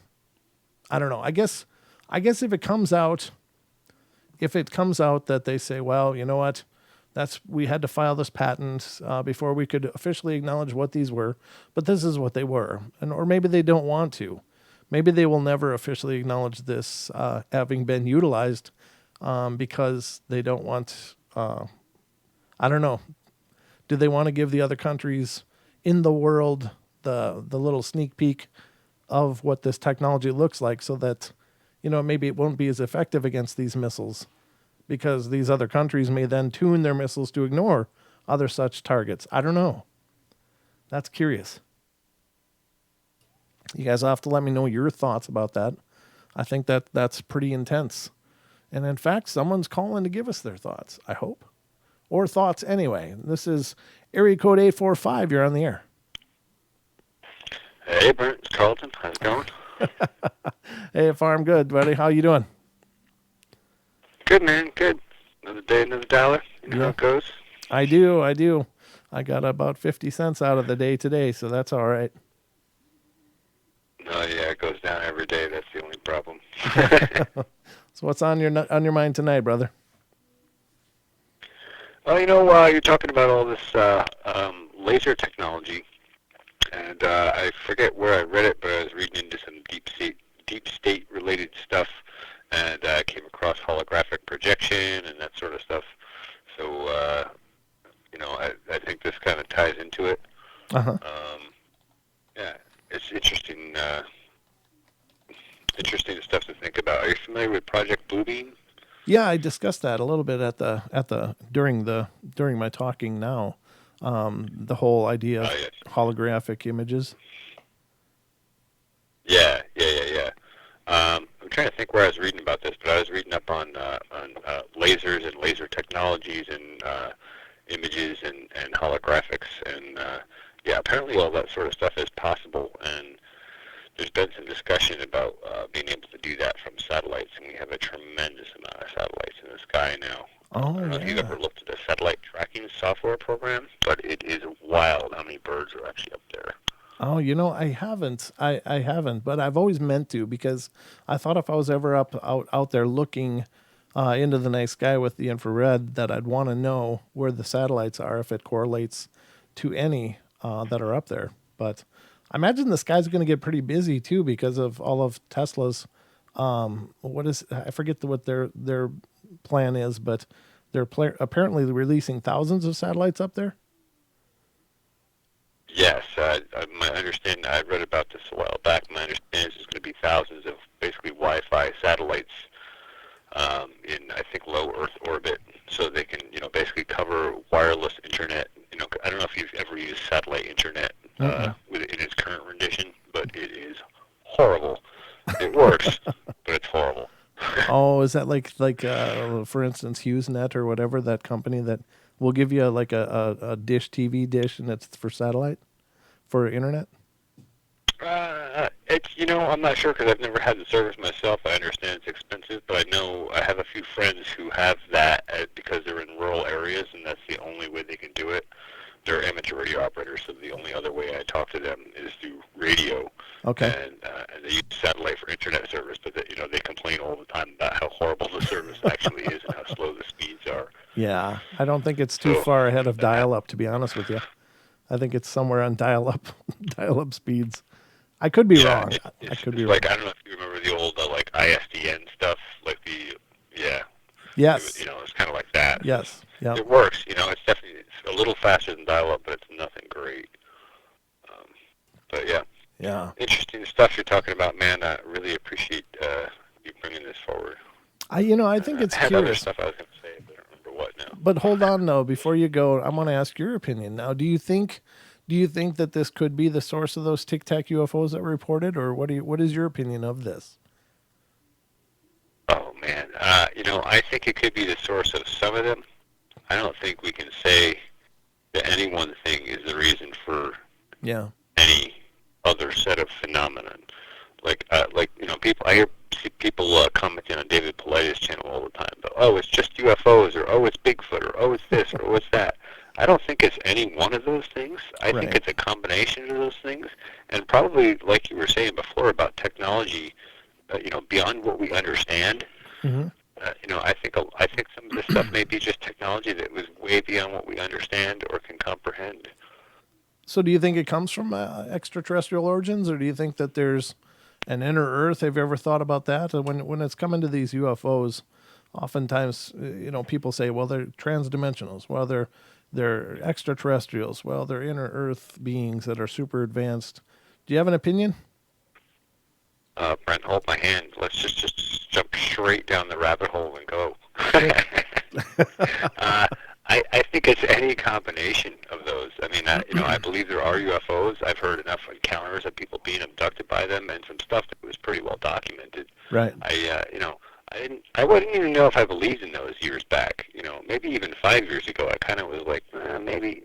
I don't know. I guess if it comes out that they say, well, you know what, we had to file this patent before we could officially acknowledge what these were, but this is what they were, or maybe they don't want to. Maybe they will never officially acknowledge this having been utilized because they don't want. I don't know. Do they want to give the other countries in the world the little sneak peek of what this technology looks like, so that maybe it won't be as effective against these missiles, because these other countries may then tune their missiles to ignore other such targets. I don't know. That's curious. You guys will have to let me know your thoughts about that. I think that's pretty intense. And in fact, someone's calling to give us their thoughts, I hope. Or thoughts anyway. This is area code 845. You're on the air. Hey, Brent. It's Carlton. How's it going? Hey, Farm. Good, buddy. How you doing? Good, man. Good. Another day, another dollar. You know how it goes? I do. I got about 50 cents out of the day today, so that's all right. Oh, yeah, it goes down every day. That's the only problem. So what's on your mind tonight, brother? Well, you're talking about all this laser technology, and I forget where I read it, but I was reading into some deep state related stuff, and I came across holographic projection and that sort of stuff. So, I think this kind of ties into it. Uh-huh. Yeah, it's interesting. Interesting stuff to think about. Are you familiar with Project Bluebeam? Yeah, I discussed that a little bit during my talking now. The whole idea of holographic images. Yeah. I'm trying to think where I was reading about this, but I was reading up on lasers and laser technologies and images and holographics, and apparently all that sort of stuff is possible. And there's been some discussion about being able to do that from satellites, and we have a tremendous amount of satellites in the sky now. I don't know if you've ever looked at a satellite tracking software program, but it is wild how many birds are actually up there. Oh, I haven't. I haven't, but I've always meant to, because I thought if I was ever out there looking into the night sky with the infrared that I'd want to know where the satellites are if it correlates to any that are up there. But I imagine the sky's going to get pretty busy too because of all of Tesla's. What is I forget what their plan is, but they're apparently releasing thousands of satellites up there. Yes, my understanding, I read about this a while back. My understanding is there's going to be thousands of basically Wi-Fi satellites in, I think, low Earth orbit, so they can, basically cover wireless internet. I don't know if you've ever used satellite internet in its current rendition, but it is horrible. It works, but it's horrible. Oh, is that like for instance HughesNet or whatever, that company that will give you like a dish TV dish and it's for satellite for internet? I'm not sure because I've never had the service myself. I understand it's expensive, but I know I have a few friends who have that because they're in rural areas, and that's the only way they can do it. They're amateur radio operators, so the only other way I talk to them is through radio. Okay. And they use satellite for internet service, but they complain all the time about how horrible the service actually is and how slow the speeds are. Yeah, I don't think it's too far ahead of dial-up, to be honest with you. I think it's somewhere on dial-up speeds. I could be wrong. I could be wrong. I don't know if you remember the old ISDN stuff, Yes. It's kind of like that. Yes. Yeah. It works. It's definitely a little faster than dial-up, but it's nothing great. But yeah. Yeah. Interesting stuff you're talking about, man. I really appreciate you bringing this forward. I think it's I had curious. other stuff I was going to say, but I don't remember what now. But hold on, though, before you go, I want to ask your opinion. Now, do you think that this could be the source of those Tic Tac UFOs that were reported, or what is your opinion of this? Oh man, I think it could be the source of some of them. I don't think we can say that any one thing is the reason for any other set of phenomenon. People. See people commenting on David Paulides' channel all the time. But it's just UFOs, or it's Bigfoot, or it's this, or it's that. I don't think it's any one of those things. I think it's a combination of those things, and probably, like you were saying before about technology, beyond what we understand. Mm-hmm. I think some of this stuff may be just technology that was way beyond what we understand or can comprehend. So, do you think it comes from extraterrestrial origins, or do you think that there's an inner Earth? Have you ever thought about that? When it's coming to these UFOs, oftentimes people say, well, they're transdimensionals. Well, they're extraterrestrials. Well, they're inner Earth beings that are super advanced. Do you have an opinion? Brent, hold my hand. Let's just jump straight down the rabbit hole and go. I think it's any combination of those. I mean, I believe there are UFOs. I've heard enough encounters of people being abducted by them, and some stuff that was pretty well documented. Right. I wouldn't even know if I believed in those years back. Maybe even 5 years ago, I kind of was like, maybe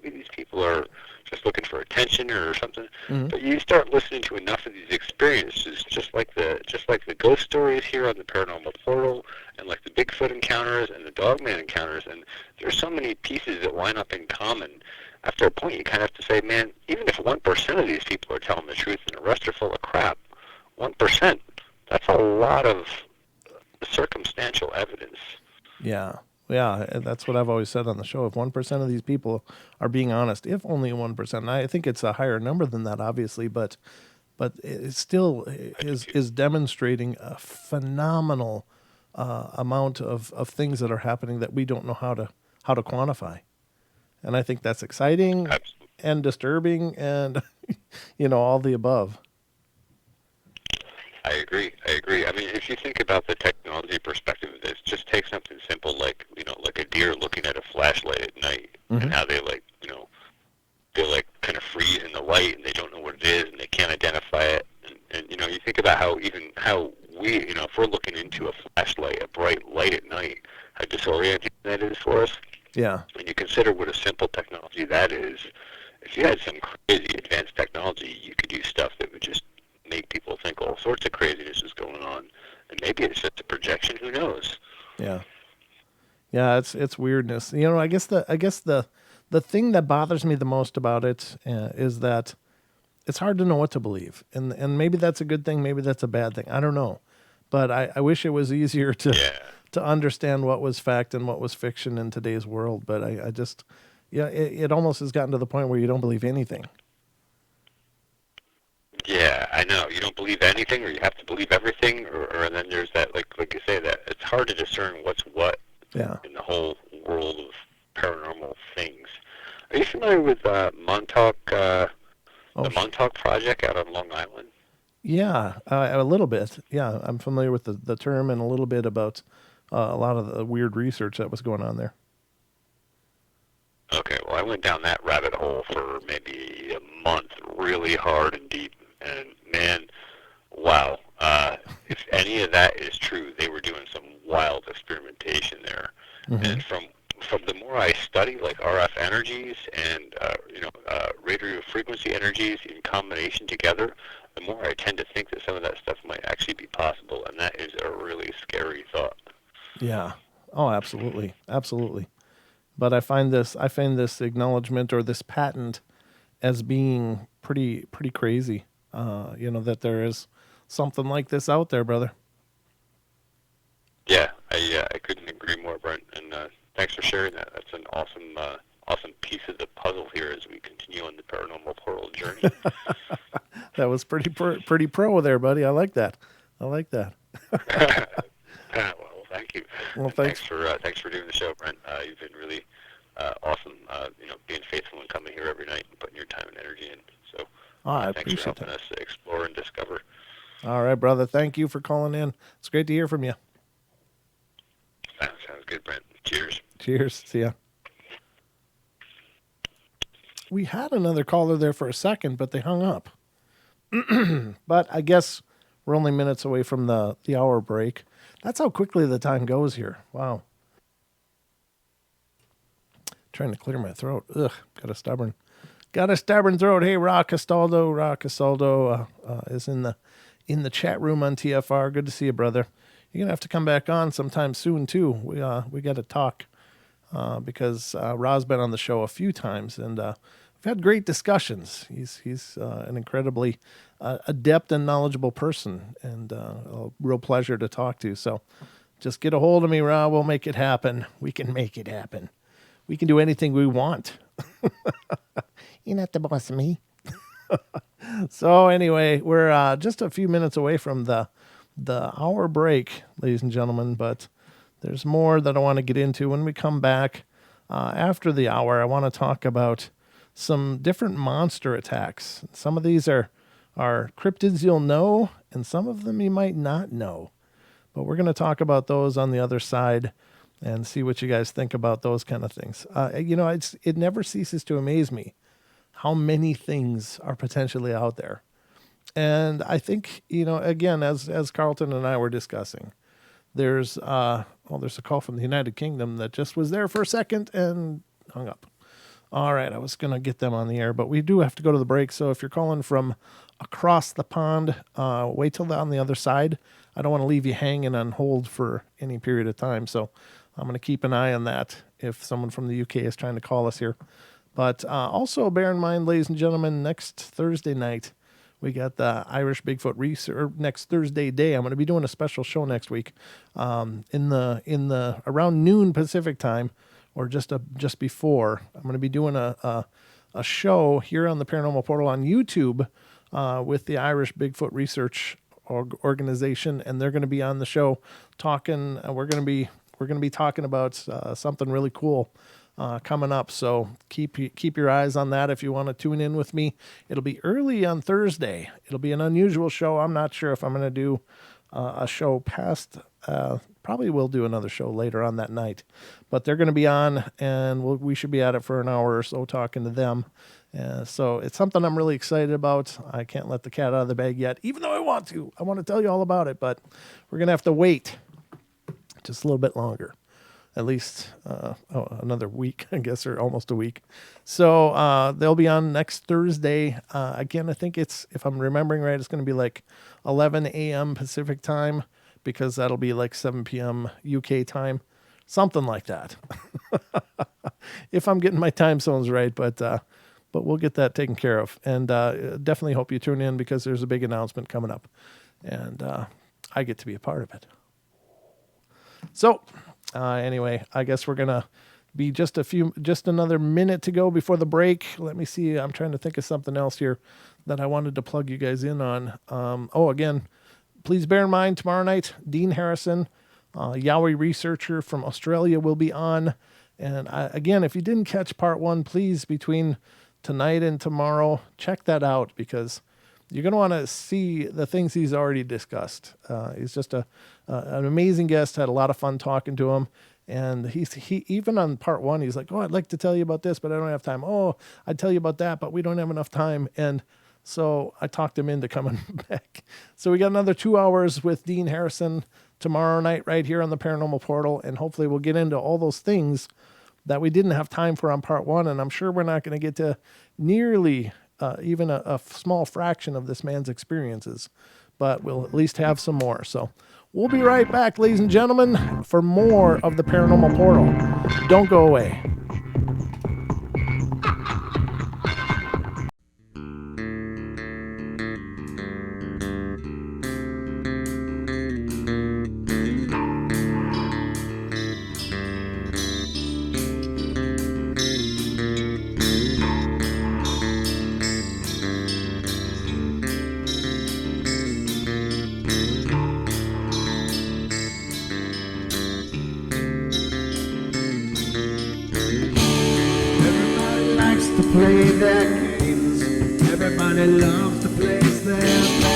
these people are just looking for attention or something. Mm-hmm. But you start listening to enough of these experiences, just like the ghost stories here on the Paranormal Portal, and like the Bigfoot encounters and the Dogman encounters, and there's so many pieces that line up in common. After a point, you kind of have to say, man, even if 1% of these people are telling the truth and the rest are full of crap, 1%, that's a lot of circumstantial evidence. Yeah, that's what I've always said on the show. If 1% of these people are being honest, if only 1%, I think it's a higher number than that, obviously, but it still is demonstrating a phenomenal amount of things that are happening that we don't know how to quantify, and I think that's exciting and disturbing, and all the above. I agree. I mean, if you think about the technology perspective of this, just take something simple like a deer looking at a flashlight at night, mm-hmm. and how they kind of freeze in the light and they don't know what it is and they can't identify it. And you think about how we, if we're looking into a flashlight, a bright light at night, how disorienting that is for us. Yeah. When you consider what a simple technology that is, if you had some crazy advanced technology, you could do stuff that would just make people think all sorts of craziness is going on, and maybe it's just a projection. Who knows? Yeah, it's weirdness. I guess the thing that bothers me the most about it is that it's hard to know what to believe, and maybe that's a good thing, maybe that's a bad thing. I don't know, but I wish it was easier to to understand what was fact and what was fiction in today's world. But I just, yeah, it almost has gotten to the point where you don't believe anything. Yeah, I know. You don't believe anything, or you have to believe everything, or then there's that, like you say, that it's hard to discern what's what Yeah. in the whole world of paranormal things. Are you familiar with Montauk, the Montauk Project out on Long Island? Yeah, a little bit. Yeah, I'm familiar with the term and a little bit about a lot of the weird research that was going on there. Okay, well, I went down that rabbit hole for maybe a month, really hard and deep, and man, wow. If any of that is true, they were doing some wild experimentation there. Mm-hmm. And from the more I study, like RF energies and radio frequency energies in combination together, the more I tend to think that some of that stuff might actually be possible, and that is a really scary thought. Yeah. Oh, absolutely, absolutely. But I find this acknowledgement or this patent as being pretty crazy. That there is something like this out there, brother. Yeah, I couldn't agree more, Brent. And thanks for sharing that. That's an awesome piece of the puzzle here as we continue on the Paranormal Portal journey. That was pretty pro there, buddy. I like that. Well, thank you. Well, And thanks. thanks for doing the show, Brent. You've been really awesome. Being faithful and coming here every night and putting your time and energy in. So I thanks for appreciate helping that. us explore and discover. All right, brother. Thank you for calling in. It's great to hear from you. Sounds good, Brent. Cheers. Cheers. See ya. We had another caller there for a second, but they hung up. But I guess we're only minutes away from the hour break. That's how quickly the time goes here. Wow. Trying to clear my throat. Ugh, got a stubborn throat. Hey, Ra Castaldo is in the chat room on TFR. Good to see you, brother. You're gonna have to come back on sometime soon too. We got to talk because Ra's been on the show a few times and we've had great discussions. He's an incredibly adept and knowledgeable person and a real pleasure to talk to. So just get a hold of me, Ra. We'll make it happen. We can make it happen. We can do anything we want. You're not the boss of me. So anyway, we're just a few minutes away from the hour break, ladies and gentlemen, but there's more that I want to get into when we come back after the hour. I want to talk about some different monster attacks. Some of these are cryptids you'll know, and some of them you might not know. But we're going to talk about those on the other side and see what you guys think about those kind of things. It never ceases to amaze me how many things are potentially out there. And I think, again, as Carlton and I were discussing, there's a call from the United Kingdom that just was there for a second and hung up. All right, I was going to get them on the air, but we do have to go to the break. So if you're calling from across the pond, wait till on the other side. I don't want to leave you hanging on hold for any period of time. So I'm going to keep an eye on that if someone from the UK is trying to call us here. But also bear in mind, ladies and gentlemen, next Thursday night, we got the Irish Bigfoot research. Next Thursday day, I'm going to be doing a special show next week, in the around noon Pacific time, or just before. I'm going to be doing a show here on the Paranormal Portal on YouTube with the Irish Bigfoot Research Organization, and they're going to be on the show talking. We're going to be talking about something really cool coming up. So keep your eyes on that if you want to tune in with me. It'll be early on Thursday. It'll be an unusual show. I'm not sure if I'm going to do a show past. Probably will do another show later on that night, but they're going to be on, and we should be at it for an hour or so talking to them. So it's something I'm really excited about. I can't let the cat out of the bag yet, even though I want to. I want to tell you all about it, but we're going to have to wait just a little bit longer. At least another week, I guess, or almost a week. So they'll be on next Thursday. Again, I think if I'm remembering right, it's going to be like 11 a.m. Pacific time, because that'll be like 7 p.m. UK time, something like that. If I'm getting my time zones right, but we'll get that taken care of. And definitely hope you tune in, because there's a big announcement coming up, and I get to be a part of it. So, anyway, I guess we're gonna be just another minute to go before the break. Let me see. I'm trying to think of something else here that I wanted to plug you guys in on. Again, please bear in mind tomorrow night, Dean Harrison, Yowie researcher from Australia, will be on. And again, if you didn't catch part 1, please, between tonight and tomorrow, check that out, because you're going to want to see the things he's already discussed. He's just an amazing guest. Had a lot of fun talking to him. And he even on part 1, he's like, oh, I'd like to tell you about this, but I don't have time. Oh, I'd tell you about that, but we don't have enough time. And so I talked him into coming back. So we got another 2 hours with Dean Harrison tomorrow night right here on the Paranormal Portal. And hopefully we'll get into all those things that we didn't have time for on part 1. And I'm sure we're not going to get to nearly even a small fraction of this man's experiences, but we'll at least have some more. So we'll be right back, ladies and gentlemen, for more of the Paranormal Portal. Don't go away. Play their games. Everybody loves to place their bets.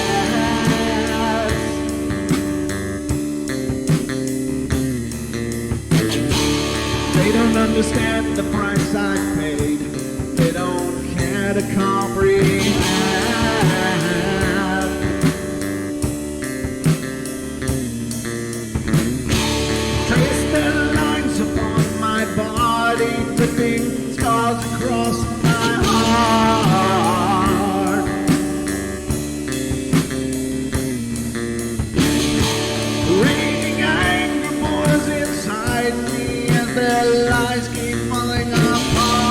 They don't understand the price I paid. They don't care to comprehend. Trace their lines upon my body, dripping scars across my heart. Raging anger boils inside me as their lies keep falling apart.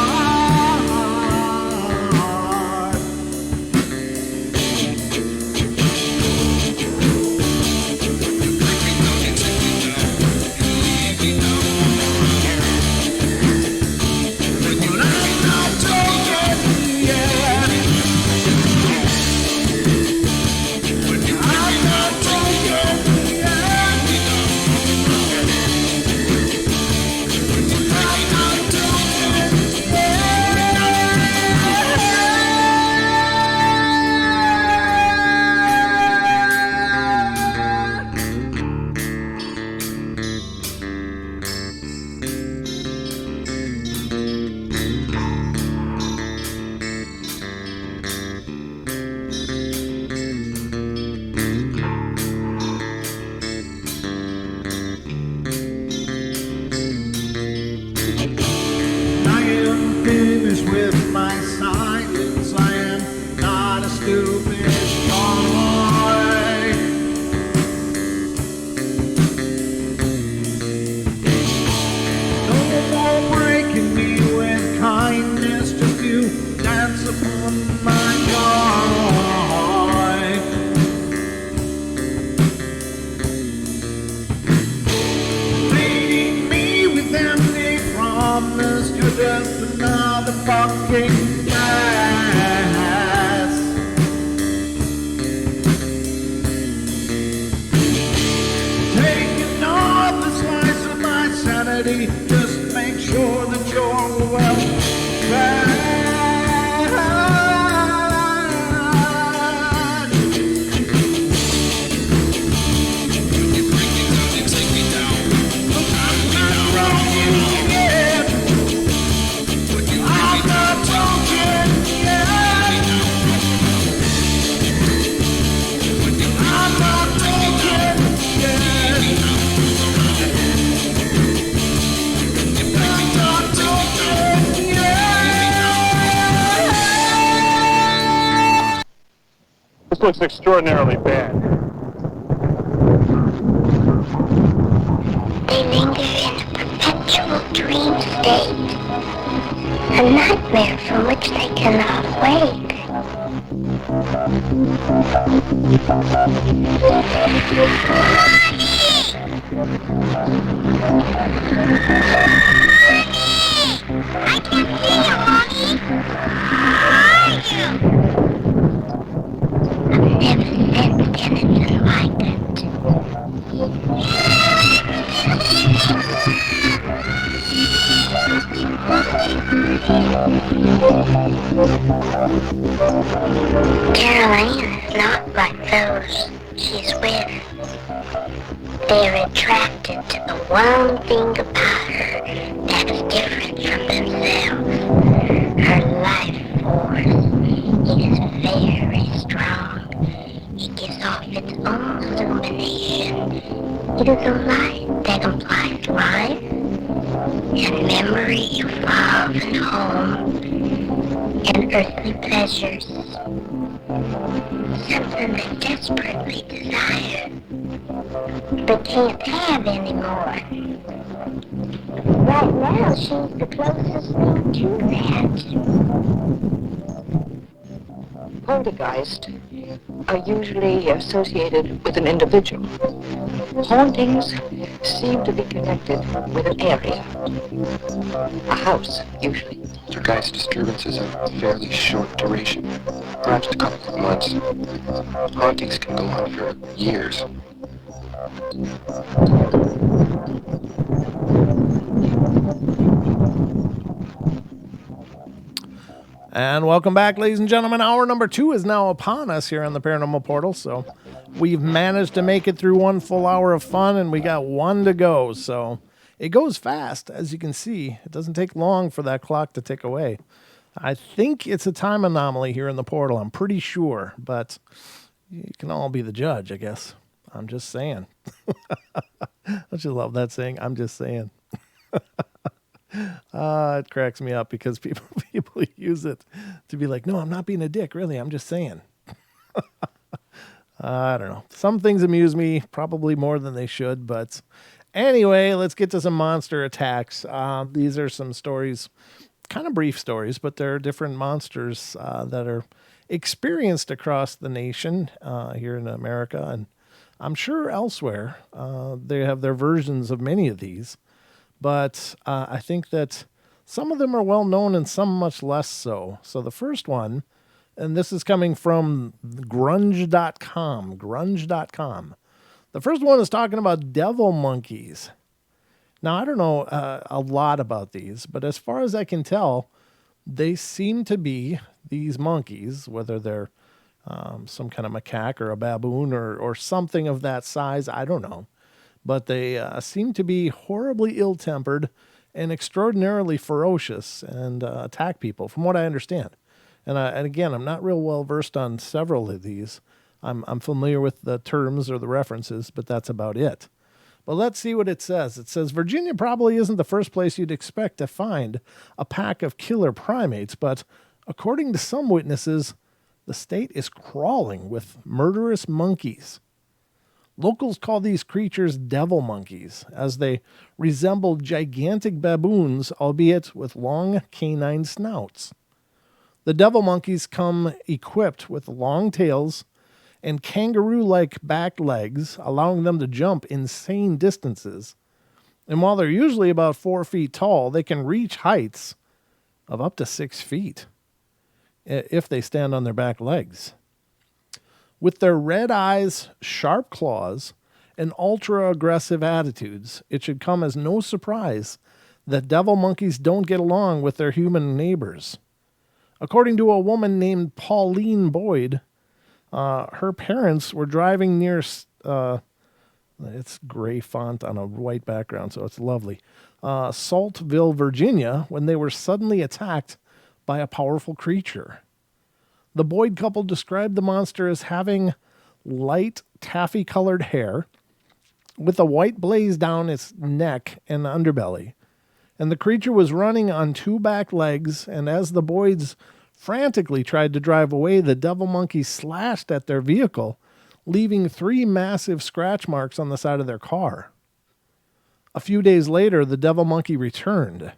Just make sure that you're well fed. This looks extraordinarily bad. They linger in a perpetual dream state, a nightmare from which they cannot wake. I can see you, honey. Where are you? I've never sensed anything like it. Caroline is not like those she's with. They're attracted to the one thing about her that is different from themselves. Her life force is very strong. It gives off its own illumination. It is a light that implies life and memory of love and home and earthly pleasures. Something they desperately desire, but can't have anymore. Right now, she's the closest thing to that. Poltergeists are usually associated with an individual. Hauntings seem to be connected with an area. A house, usually. Poltergeist disturbances have fairly short duration, perhaps a couple of months. Hauntings can go on for years. And welcome back, ladies and gentlemen. Hour number 2 is now upon us here on the Paranormal Portal. So we've managed to make it through one full hour of fun, and we got one to go. So it goes fast, as you can see. It doesn't take long for that clock to tick away. I think it's a time anomaly here in the portal. I'm pretty sure, but you can all be the judge, I guess. I'm just saying. Don't you love that saying? I'm just saying. It cracks me up because people use it to be like, no, I'm not being a dick. Really, I'm just saying. I don't know. Some things amuse me, probably more than they should. But anyway, let's get to some monster attacks. These are some stories, kind of brief stories, but there are different monsters that are experienced across the nation here in America. And I'm sure elsewhere they have their versions of many of these. But I think that some of them are well known and some much less so. So the first one, and this is coming from grunge.com, grunge.com. The first one is talking about devil monkeys. Now, I don't know a lot about these, but as far as I can tell, they seem to be these monkeys, whether they're some kind of macaque or a baboon or something of that size, I don't know. But they seem to be horribly ill-tempered and extraordinarily ferocious and attack people, from what I understand. And again, I'm not real well versed on several of these. I'm familiar with the terms or the references, but that's about it. But let's see what it says. It says, Virginia probably isn't the first place you'd expect to find a pack of killer primates, but according to some witnesses, the state is crawling with murderous monkeys. Locals call these creatures devil monkeys, as they resemble gigantic baboons, albeit with long canine snouts. The devil monkeys come equipped with long tails and kangaroo-like back legs, allowing them to jump insane distances. And while they're usually about 4 feet tall, they can reach heights of up to 6 feet if they stand on their back legs. With their red eyes, sharp claws, and ultra-aggressive attitudes, it should come as no surprise that devil monkeys don't get along with their human neighbors. According to a woman named Pauline Boyd, her parents were driving near, it's gray font on a white background, so it's lovely, Saltville, Virginia, when they were suddenly attacked by a powerful creature. The Boyd couple described the monster as having light taffy-colored hair with a white blaze down its neck and underbelly. And the creature was running on 2 back legs, and as the Boyds frantically tried to drive away, the devil monkey slashed at their vehicle, leaving 3 massive scratch marks on the side of their car. A few days later, the devil monkey returned.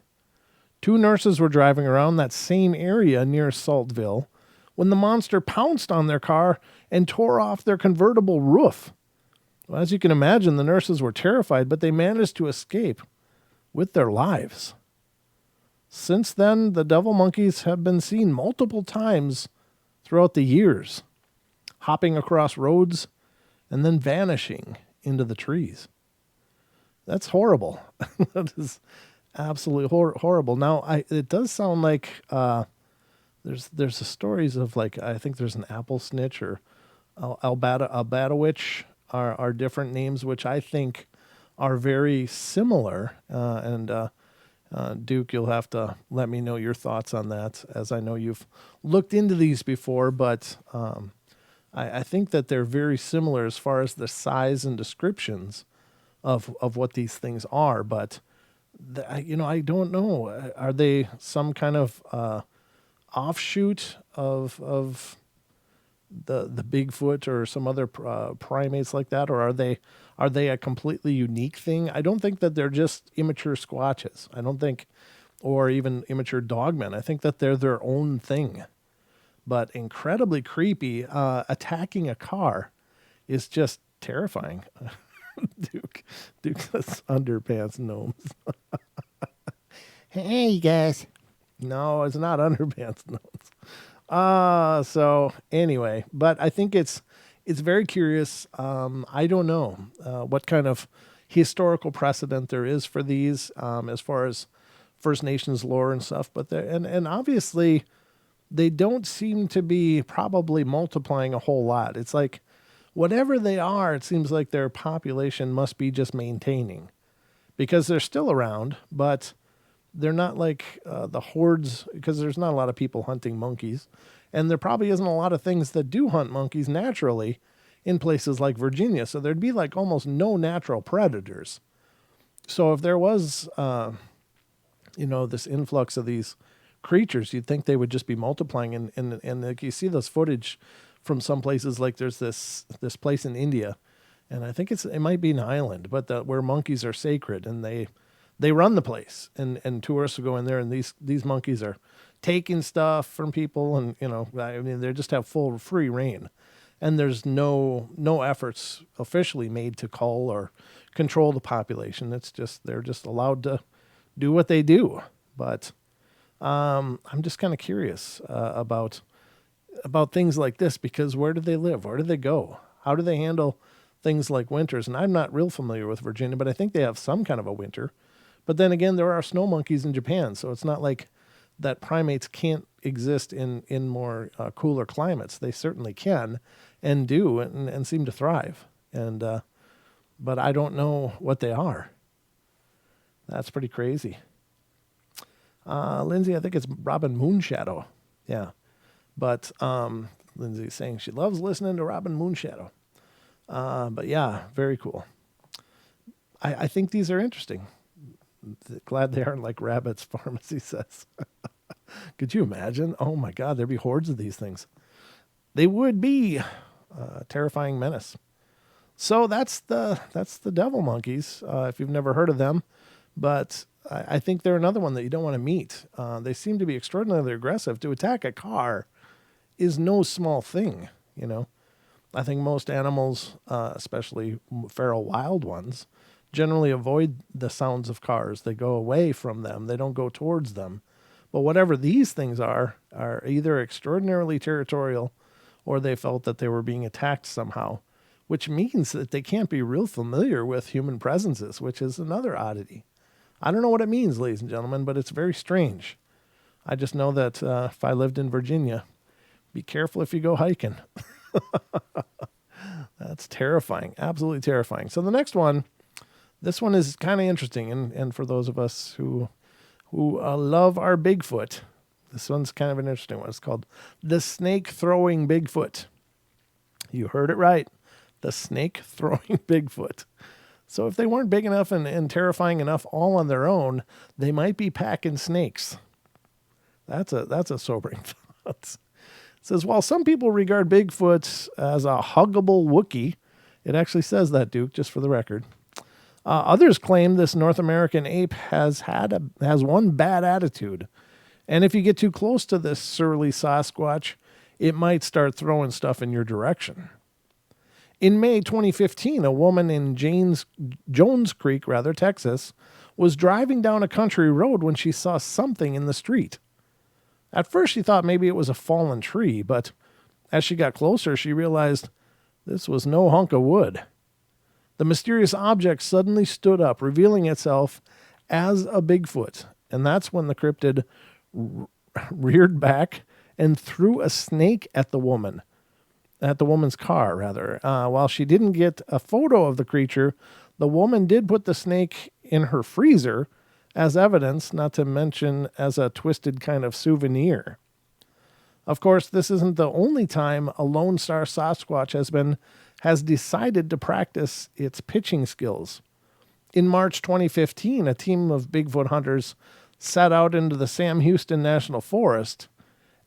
2 nurses were driving around that same area near Saltville when the monster pounced on their car and tore off their convertible roof. Well, as you can imagine, the nurses were terrified, but they managed to escape with their lives. Since then, the devil monkeys have been seen multiple times throughout the years, hopping across roads and then vanishing into the trees. That's horrible. That is absolutely horrible. Now, it does sound like there's the stories of, like, I think there's an apple snitch or Albatawitch are different names, which I think are very similar. Duke, you'll have to let me know your thoughts on that, as I know you've looked into these before, but I think that they're very similar as far as the size and descriptions of what these things are. But, I don't know. Are they some kind of offshoot of the Bigfoot or some other primates like that, or are they a completely unique thing? I don't think that they're just immature squatches. I don't think, or even immature dogmen. I think that they're their own thing. But incredibly creepy. Attacking a car is just terrifying. Duke's underpants gnomes. Hey, you guys. No, it's not underpants gnomes. So anyway, but I think it's very curious. I don't know what kind of historical precedent there is for these as far as First Nations lore and stuff, but and obviously they don't seem to be probably multiplying a whole lot. It's like whatever they are, it seems like their population must be just maintaining, because they're still around, but they're not like the hordes, because there's not a lot of people hunting monkeys. And there probably isn't a lot of things that do hunt monkeys naturally in places like Virginia. So there'd be like almost no natural predators. So if there was, this influx of these creatures, you'd think they would just be multiplying. And like you see this footage from some places, like there's this place in India, and I think it might be an island, but where monkeys are sacred, and they run the place, and tourists will go in there, and these monkeys are taking stuff from people, and they just have full free reign, and there's no efforts officially made to cull or control the population. It's just they're just allowed to do what they do. But I'm just kind of curious about things like this, because where do they live? Where do they go? How do they handle things like winters? And I'm not real familiar with Virginia, but I think they have some kind of a winter. But then again, there are snow monkeys in Japan, so it's not like that primates can't exist in more cooler climates. They certainly can and do and seem to thrive. But I don't know what they are. That's pretty crazy. Lindsay, I think it's Robin Moonshadow. Yeah. But Lindsay's saying she loves listening to Robin Moonshadow. But yeah, very cool. I think these are interesting. Glad they aren't like rabbits, Pharmacy says. Could you imagine? Oh my God, there'd be hordes of these things. They would be a terrifying menace. So that's the devil monkeys, if you've never heard of them. But I think they're another one that you don't want to meet. They seem to be extraordinarily aggressive. To attack a car is no small thing, I think most animals, especially feral wild ones, generally avoid the sounds of cars. They go away from them. They don't go towards them. But whatever these things are either extraordinarily territorial, or they felt that they were being attacked somehow, which means that they can't be real familiar with human presences, which is another oddity. I don't know what it means, ladies and gentlemen, but it's very strange. I just know that if I lived in Virginia, be careful if you go hiking. That's terrifying, absolutely terrifying. So the next one, this one is kind of interesting, and for those of us who love our Bigfoot, this one's kind of an interesting one. It's called the snake-throwing Bigfoot. You heard it right, the snake-throwing Bigfoot. So if they weren't big enough and terrifying enough all on their own, they might be packing snakes. That's a sobering thought. It says, while some people regard Bigfoot as a huggable Wookiee, it actually says that, Duke, just for the record. Others claim this North American ape has one bad attitude, and if you get too close to this surly Sasquatch, it might start throwing stuff in your direction. In May 2015, a woman in Jones Creek, Texas, was driving down a country road when she saw something in the street. At first, she thought maybe it was a fallen tree, but as she got closer, she realized this was no hunk of wood. The mysterious object suddenly stood up, revealing itself as a Bigfoot, and that's when the cryptid reared back and threw a snake at the woman's car, rather. While she didn't get a photo of the creature, the woman did put the snake in her freezer as evidence, not to mention as a twisted kind of souvenir. Of course, this isn't the only time a Lone Star Sasquatch has decided to practice its pitching skills. In March 2015, a team of Bigfoot hunters set out into the Sam Houston National Forest,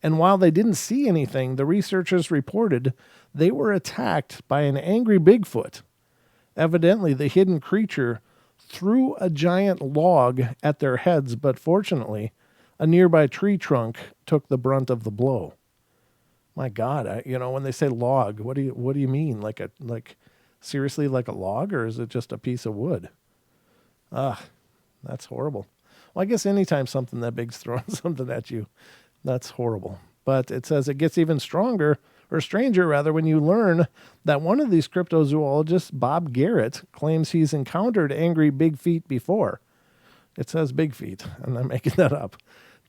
and while they didn't see anything, the researchers reported they were attacked by an angry Bigfoot. Evidently, the hidden creature threw a giant log at their heads, but fortunately, a nearby tree trunk took the brunt of the blow. My God, when they say log, what do you mean? Like seriously, like a log, or is it just a piece of wood? That's horrible. Well, I guess anytime something that big's throwing something at you, that's horrible. But it says it gets even stranger, when you learn that one of these cryptozoologists, Bob Garrett, claims he's encountered angry big feet before. It says big feet. I'm not making that up.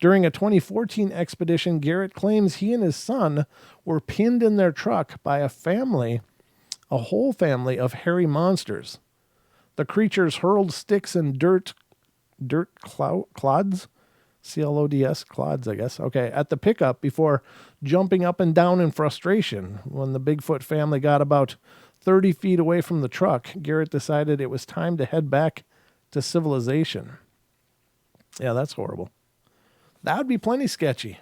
During a 2014 expedition, Garrett claims he and his son were pinned in their truck by a whole family of hairy monsters. The creatures hurled sticks and dirt clods, C-L-O-D-S, clods, I guess. Okay, at the pickup before jumping up and down in frustration. When the Bigfoot family got about 30 feet away from the truck, Garrett decided it was time to head back to civilization. Yeah, that's horrible. That would be plenty sketchy.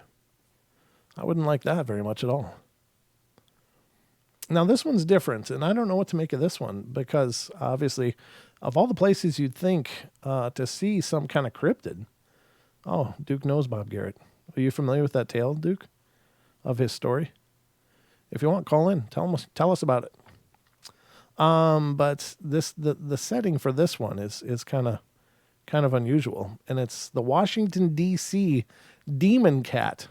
I wouldn't like that very much at all. Now, this one's different, and I don't know what to make of this one, because obviously, of all the places you'd think to see some kind of cryptid. Oh, Duke knows Bob Garrett. Are you familiar with that tale, Duke, of his story? If you want, call in. Tell us about it. But the setting for this one is kind of unusual, and it's the Washington, D.C. demon cat.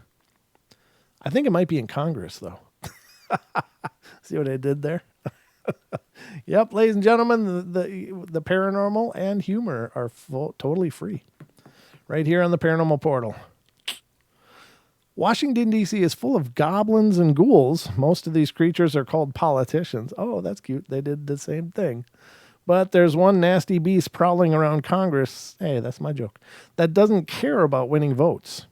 I think it might be in Congress, though. See what I did there? Yep, ladies and gentlemen, the paranormal and humor are totally free right here on the Paranormal Portal. Washington, D.C. is full of goblins and ghouls. Most of these creatures are called politicians. Oh, that's cute. They did the same thing. But there's one nasty beast prowling around Congress. Hey, that's my joke. That doesn't care about winning votes.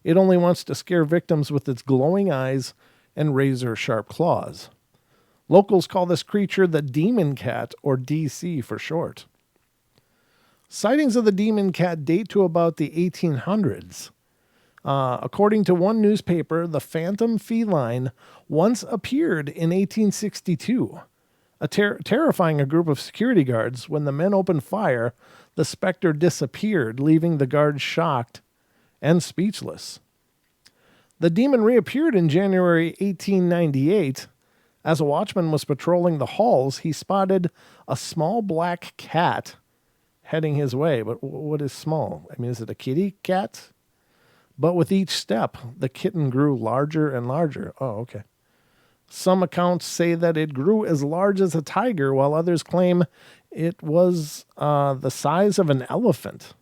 It only wants to scare victims with its glowing eyes and razor-sharp claws. Locals call this creature the demon cat, or DC for short. Sightings of the demon cat date to about the 1800s. According to one newspaper, the phantom feline once appeared in 1862. Terrifying a group of security guards. When the men opened fire, the specter disappeared, leaving the guards shocked and speechless. The demon reappeared in January 1898. As a watchman was patrolling the halls, he spotted a small black cat heading his way. But what is small? I mean, is it a kitty cat? But with each step, the kitten grew larger and larger. Oh, okay. Some accounts say that it grew as large as a tiger, while others claim it was the size of an elephant.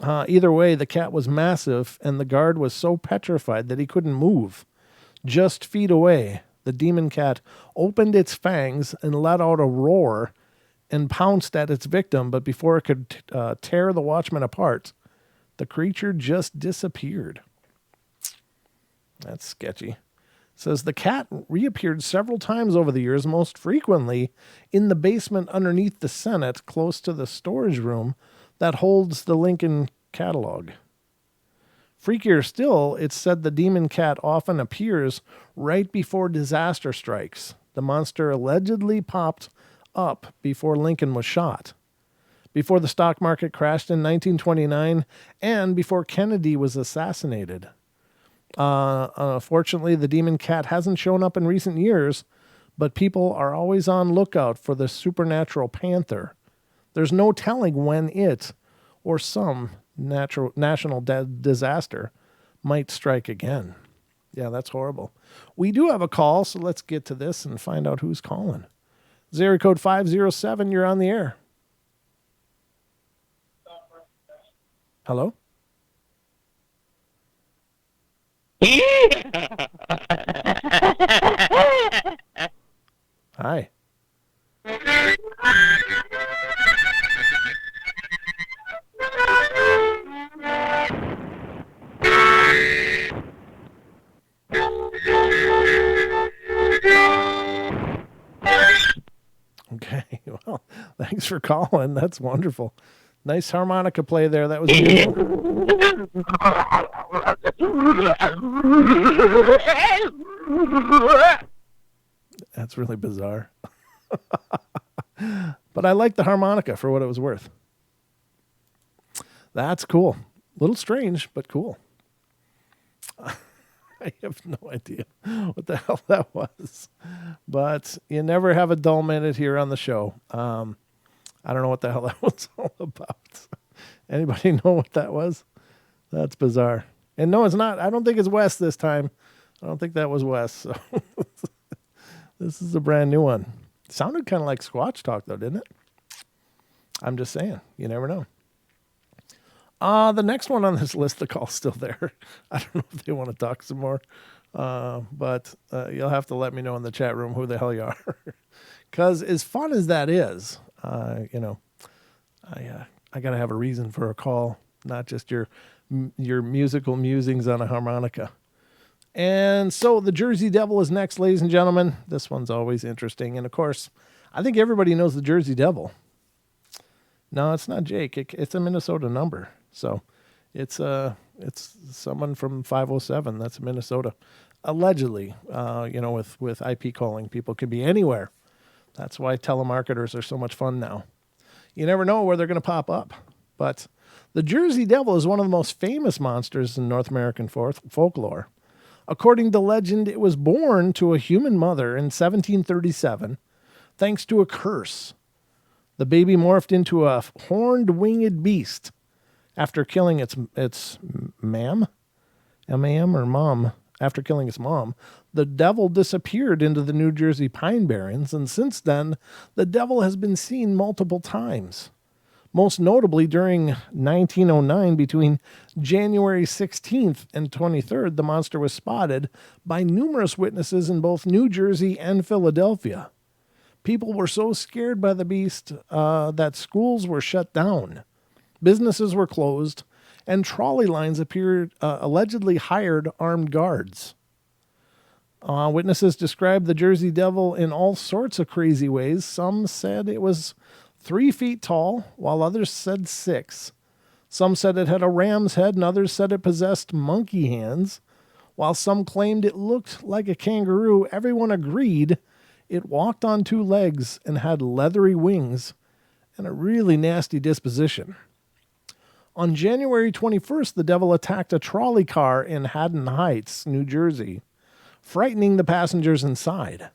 Either way, the cat was massive, and the guard was so petrified that he couldn't move. Just feet away, the demon cat opened its fangs and let out a roar and pounced at its victim, but before it could tear the watchman apart, the creature just disappeared. That's sketchy. It says the cat reappeared several times over the years, most frequently in the basement underneath the Senate, close to the storage room that holds the Lincoln catalog. Freakier still, it's said the demon cat often appears right before disaster strikes. The monster allegedly popped up before Lincoln was shot, before the stock market crashed in 1929, and before Kennedy was assassinated. Unfortunately, the demon cat hasn't shown up in recent years, but people are always on lookout for the supernatural panther. There's no telling when it or some national disaster might strike again. Yeah, that's horrible. We do have a call, so let's get to this and find out who's calling. Area code 507, you're on the air. Hello? Hi. Okay, well, thanks for calling. That's wonderful. Nice harmonica play there. That was beautiful. That's really bizarre. But I like the harmonica for what it was worth. That's cool. A little strange, but cool. I have no idea what the hell that was. But you never have a dull minute here on the show. I don't know what the hell that was all about. Anybody know what that was? That's bizarre. And no, it's not. I don't think it's Wes this time. I don't think that was Wes. So this is a brand new one. Sounded kind of like Squatch Talk, though, didn't it? I'm just saying. You never know. The next one on this list, the call's still there. I don't know if they want to talk some more. But you'll have to let me know in the chat room who the hell you are. Because as fun as that is, I got to have a reason for a call, not just your musical musings on a harmonica. And so the Jersey Devil is next, ladies and gentlemen. This one's always interesting. And, of course, I think everybody knows the Jersey Devil. No, it's not Jake. It's a Minnesota number. So it's someone from 507. That's Minnesota. Allegedly, with IP calling, people can be anywhere. That's why telemarketers are so much fun now. You never know where they're going to pop up. But the Jersey Devil is one of the most famous monsters in North American folklore. According to legend, it was born to a human mother in 1737 thanks to a curse. The baby morphed into a horned winged beast after killing its mom. After killing its mom, the devil disappeared into the New Jersey Pine Barrens, and since then, the devil has been seen multiple times. Most notably during 1909, between January 16th and 23rd, the monster was spotted by numerous witnesses in both New Jersey and Philadelphia. People were so scared by the beast that schools were shut down, businesses were closed, and trolley lines allegedly hired armed guards. Witnesses described the Jersey Devil in all sorts of crazy ways. Some said it was 3 feet tall, while others said 6. Some said it had a ram's head, and others said it possessed monkey hands. While some claimed it looked like a kangaroo, everyone agreed it walked on 2 legs and had leathery wings and a really nasty disposition. On January 21st, the devil attacked a trolley car in Haddon Heights, New Jersey, frightening the passengers inside.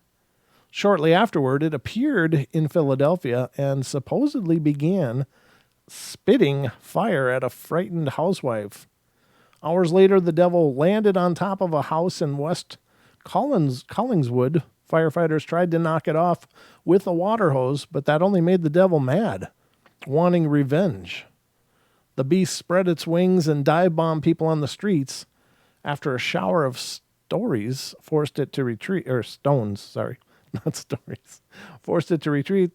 Shortly afterward, it appeared in Philadelphia and supposedly began spitting fire at a frightened housewife. Hours later, the devil landed on top of a house in West Collingswood. Firefighters tried to knock it off with a water hose, but that only made the devil mad, wanting revenge. The beast spread its wings and dive-bombed people on the streets. After a shower of stones forced it to retreat,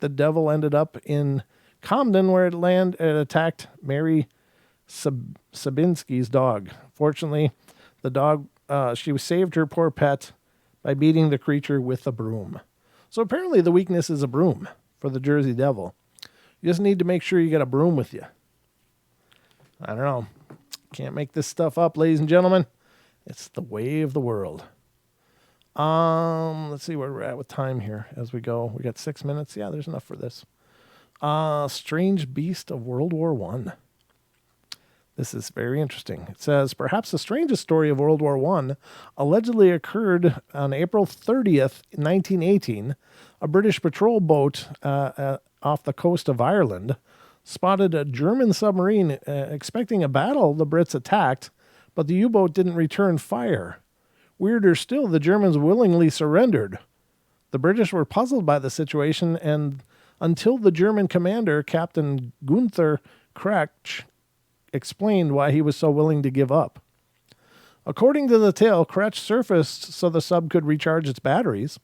the devil ended up in Camden, where it attacked Mary Sabinski's dog. Fortunately, the dog, she saved her poor pet by beating the creature with a broom. So apparently the weakness is a broom for the Jersey Devil. You just need to make sure you get a broom with you. I don't know. Can't make this stuff up, ladies and gentlemen. It's the way of the world. Let's see where we're at with time here as we go. We got 6 minutes. Yeah, there's enough for this. Strange beast of World War I. This is very interesting. It says, perhaps the strangest story of World War I allegedly occurred on April 30th, 1918. A British patrol boat off the coast of Ireland spotted a German submarine expecting a battle. The Brits attacked, but the U-boat didn't return fire. Weirder still, the Germans willingly surrendered. The British were puzzled by the situation, and until the German commander, Captain Gunther Kretsch, explained why he was so willing to give up. According to the tale, Kretsch surfaced so the sub could recharge its batteries,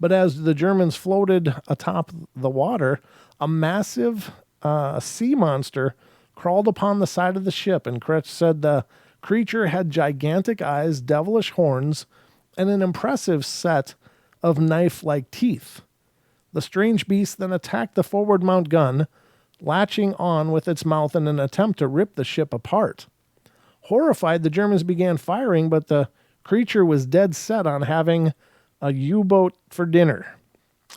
but as the Germans floated atop the water, a massive sea monster crawled upon the side of the ship, and Kretsch said the creature had gigantic eyes, devilish horns, and an impressive set of knife-like teeth. The strange beast then attacked the forward mount gun, latching on with its mouth in an attempt to rip the ship apart. Horrified, the Germans began firing, but the creature was dead set on having a U-boat for dinner.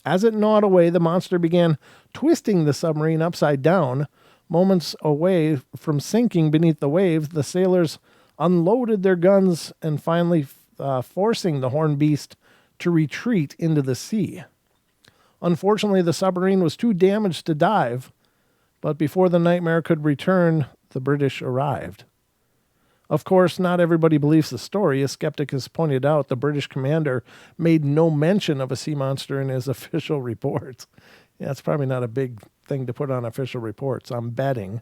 As it gnawed away, the monster began twisting the submarine upside down. Moments away from sinking beneath the waves, the sailors unloaded their guns and finally forcing the horned beast to retreat into the sea. Unfortunately, the submarine was too damaged to dive, but before the nightmare could return, the British arrived. Of course, not everybody believes the story. A skeptic has pointed out the British commander made no mention of a sea monster in his official reports. Yeah, it's probably not a big thing to put on official reports, I'm betting.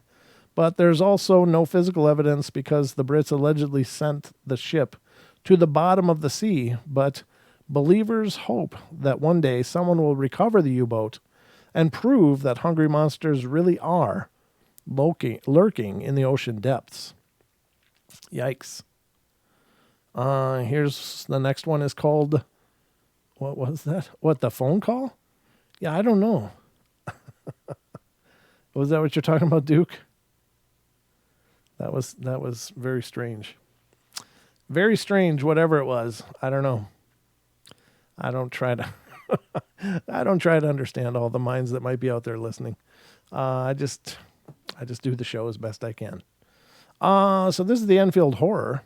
But there's also no physical evidence because the Brits allegedly sent the ship to the bottom of the sea, but believers hope that one day someone will recover the U-boat and prove that hungry monsters really are lurking in the ocean depths. Yikes. Here's the next one is called, what was that? What, the phone call? Yeah, I don't know. Was that what you're talking about, Duke? That was very strange. Very strange, whatever it was. I don't know. I don't try to understand all the minds that might be out there listening. I just do the show as best I can. So this is the Enfield Horror.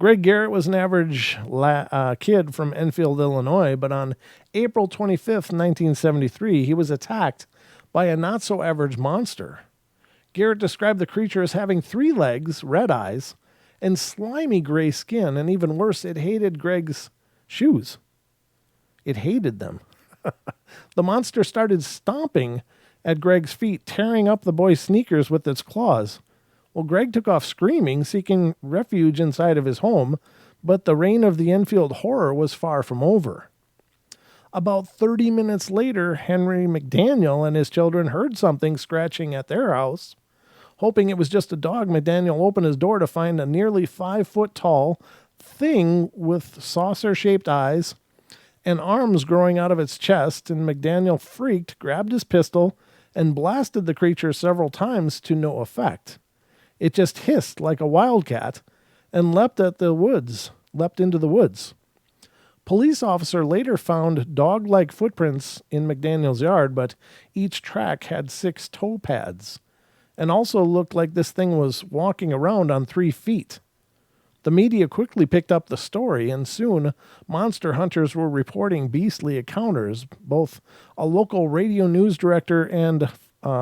Greg Garrett was an average kid from Enfield, Illinois, but on April 25th, 1973, he was attacked by a not-so-average monster. Garrett described the creature as having 3 legs, red eyes, and slimy gray skin, and even worse, it hated Greg's shoes. It hated them. The monster started stomping at Greg's feet, tearing up the boy's sneakers with its claws. Well, Greg took off screaming, seeking refuge inside of his home, but the reign of the Enfield Horror was far from over. About 30 minutes later, Henry McDaniel and his children heard something scratching at their house. Hoping it was just a dog, McDaniel opened his door to find a nearly 5-foot-tall thing with saucer-shaped eyes and arms growing out of its chest, and McDaniel freaked, grabbed his pistol, and blasted the creature several times to no effect. It just hissed like a wildcat and leapt into the woods. Police officer later found dog-like footprints in McDaniel's yard, but each track had 6 toe pads, and also looked like this thing was walking around on 3 feet. The media quickly picked up the story, and soon monster hunters were reporting beastly encounters. Both a local radio news director and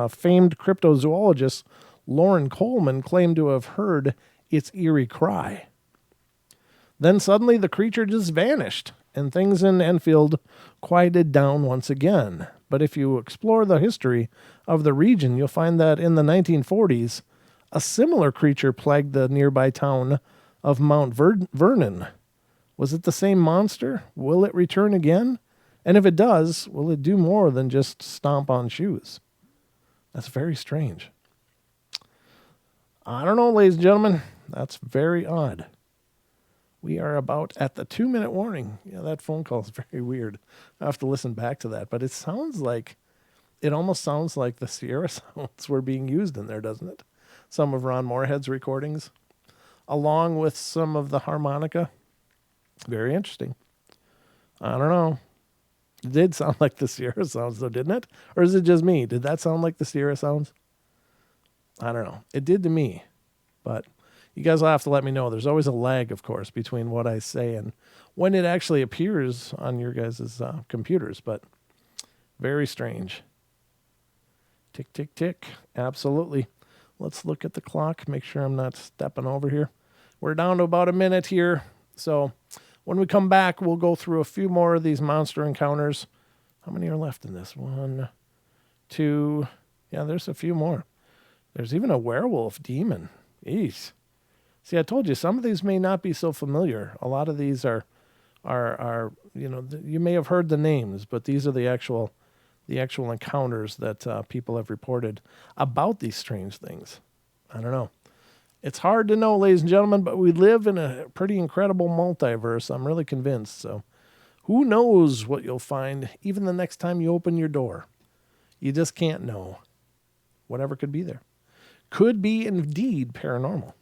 famed cryptozoologist Lauren Coleman claimed to have heard its eerie cry. Then suddenly the creature just vanished, and things in Enfield quieted down once again. But if you explore the history of the region, you'll find that in the 1940s, a similar creature plagued the nearby town of Mount Vernon. Was it the same monster? Will it return again? And if it does, will it do more than just stomp on shoes? That's very strange. I don't know, ladies and gentlemen. That's very odd. We are about at the 2-minute warning. Yeah, that phone call is very weird. I have to listen back to that. But it almost sounds like the Sierra sounds were being used in there, doesn't it? Some of Ron Moorhead's recordings, along with some of the harmonica. Very interesting. I don't know. It did sound like the Sierra sounds, though, didn't it? Or is it just me? Did that sound like the Sierra sounds? I don't know. It did to me. But you guys will have to let me know. There's always a lag, of course, between what I say and when it actually appears on your guys' computers. But very strange. Tick, tick, tick. Absolutely. Let's look at the clock, make sure I'm not stepping over here. We're down to about a minute here. So when we come back, we'll go through a few more of these monster encounters. How many are left in this? 1, 2. Yeah, there's a few more. There's even a werewolf demon. Eesh. See, I told you, some of these may not be so familiar. A lot of these are you may have heard the names, but these are the actual encounters that people have reported about these strange things. I don't know. It's hard to know, ladies and gentlemen, but we live in a pretty incredible multiverse. I'm really convinced. So who knows what you'll find even the next time you open your door. You just can't know. Whatever could be there. Could be indeed paranormal.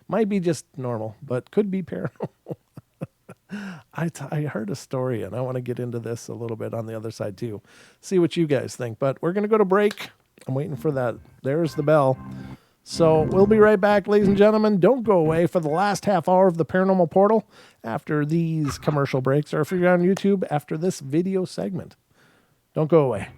Might be just normal, but could be paranormal. I heard a story, and I want to get into this a little bit on the other side too. See what you guys think. But we're going to go to break. I'm waiting for that. There's the bell. So we'll be right back, ladies and gentlemen. Don't go away for the last half hour of the Paranormal Portal after these commercial breaks, or if you're on YouTube, after this video segment. Don't go away.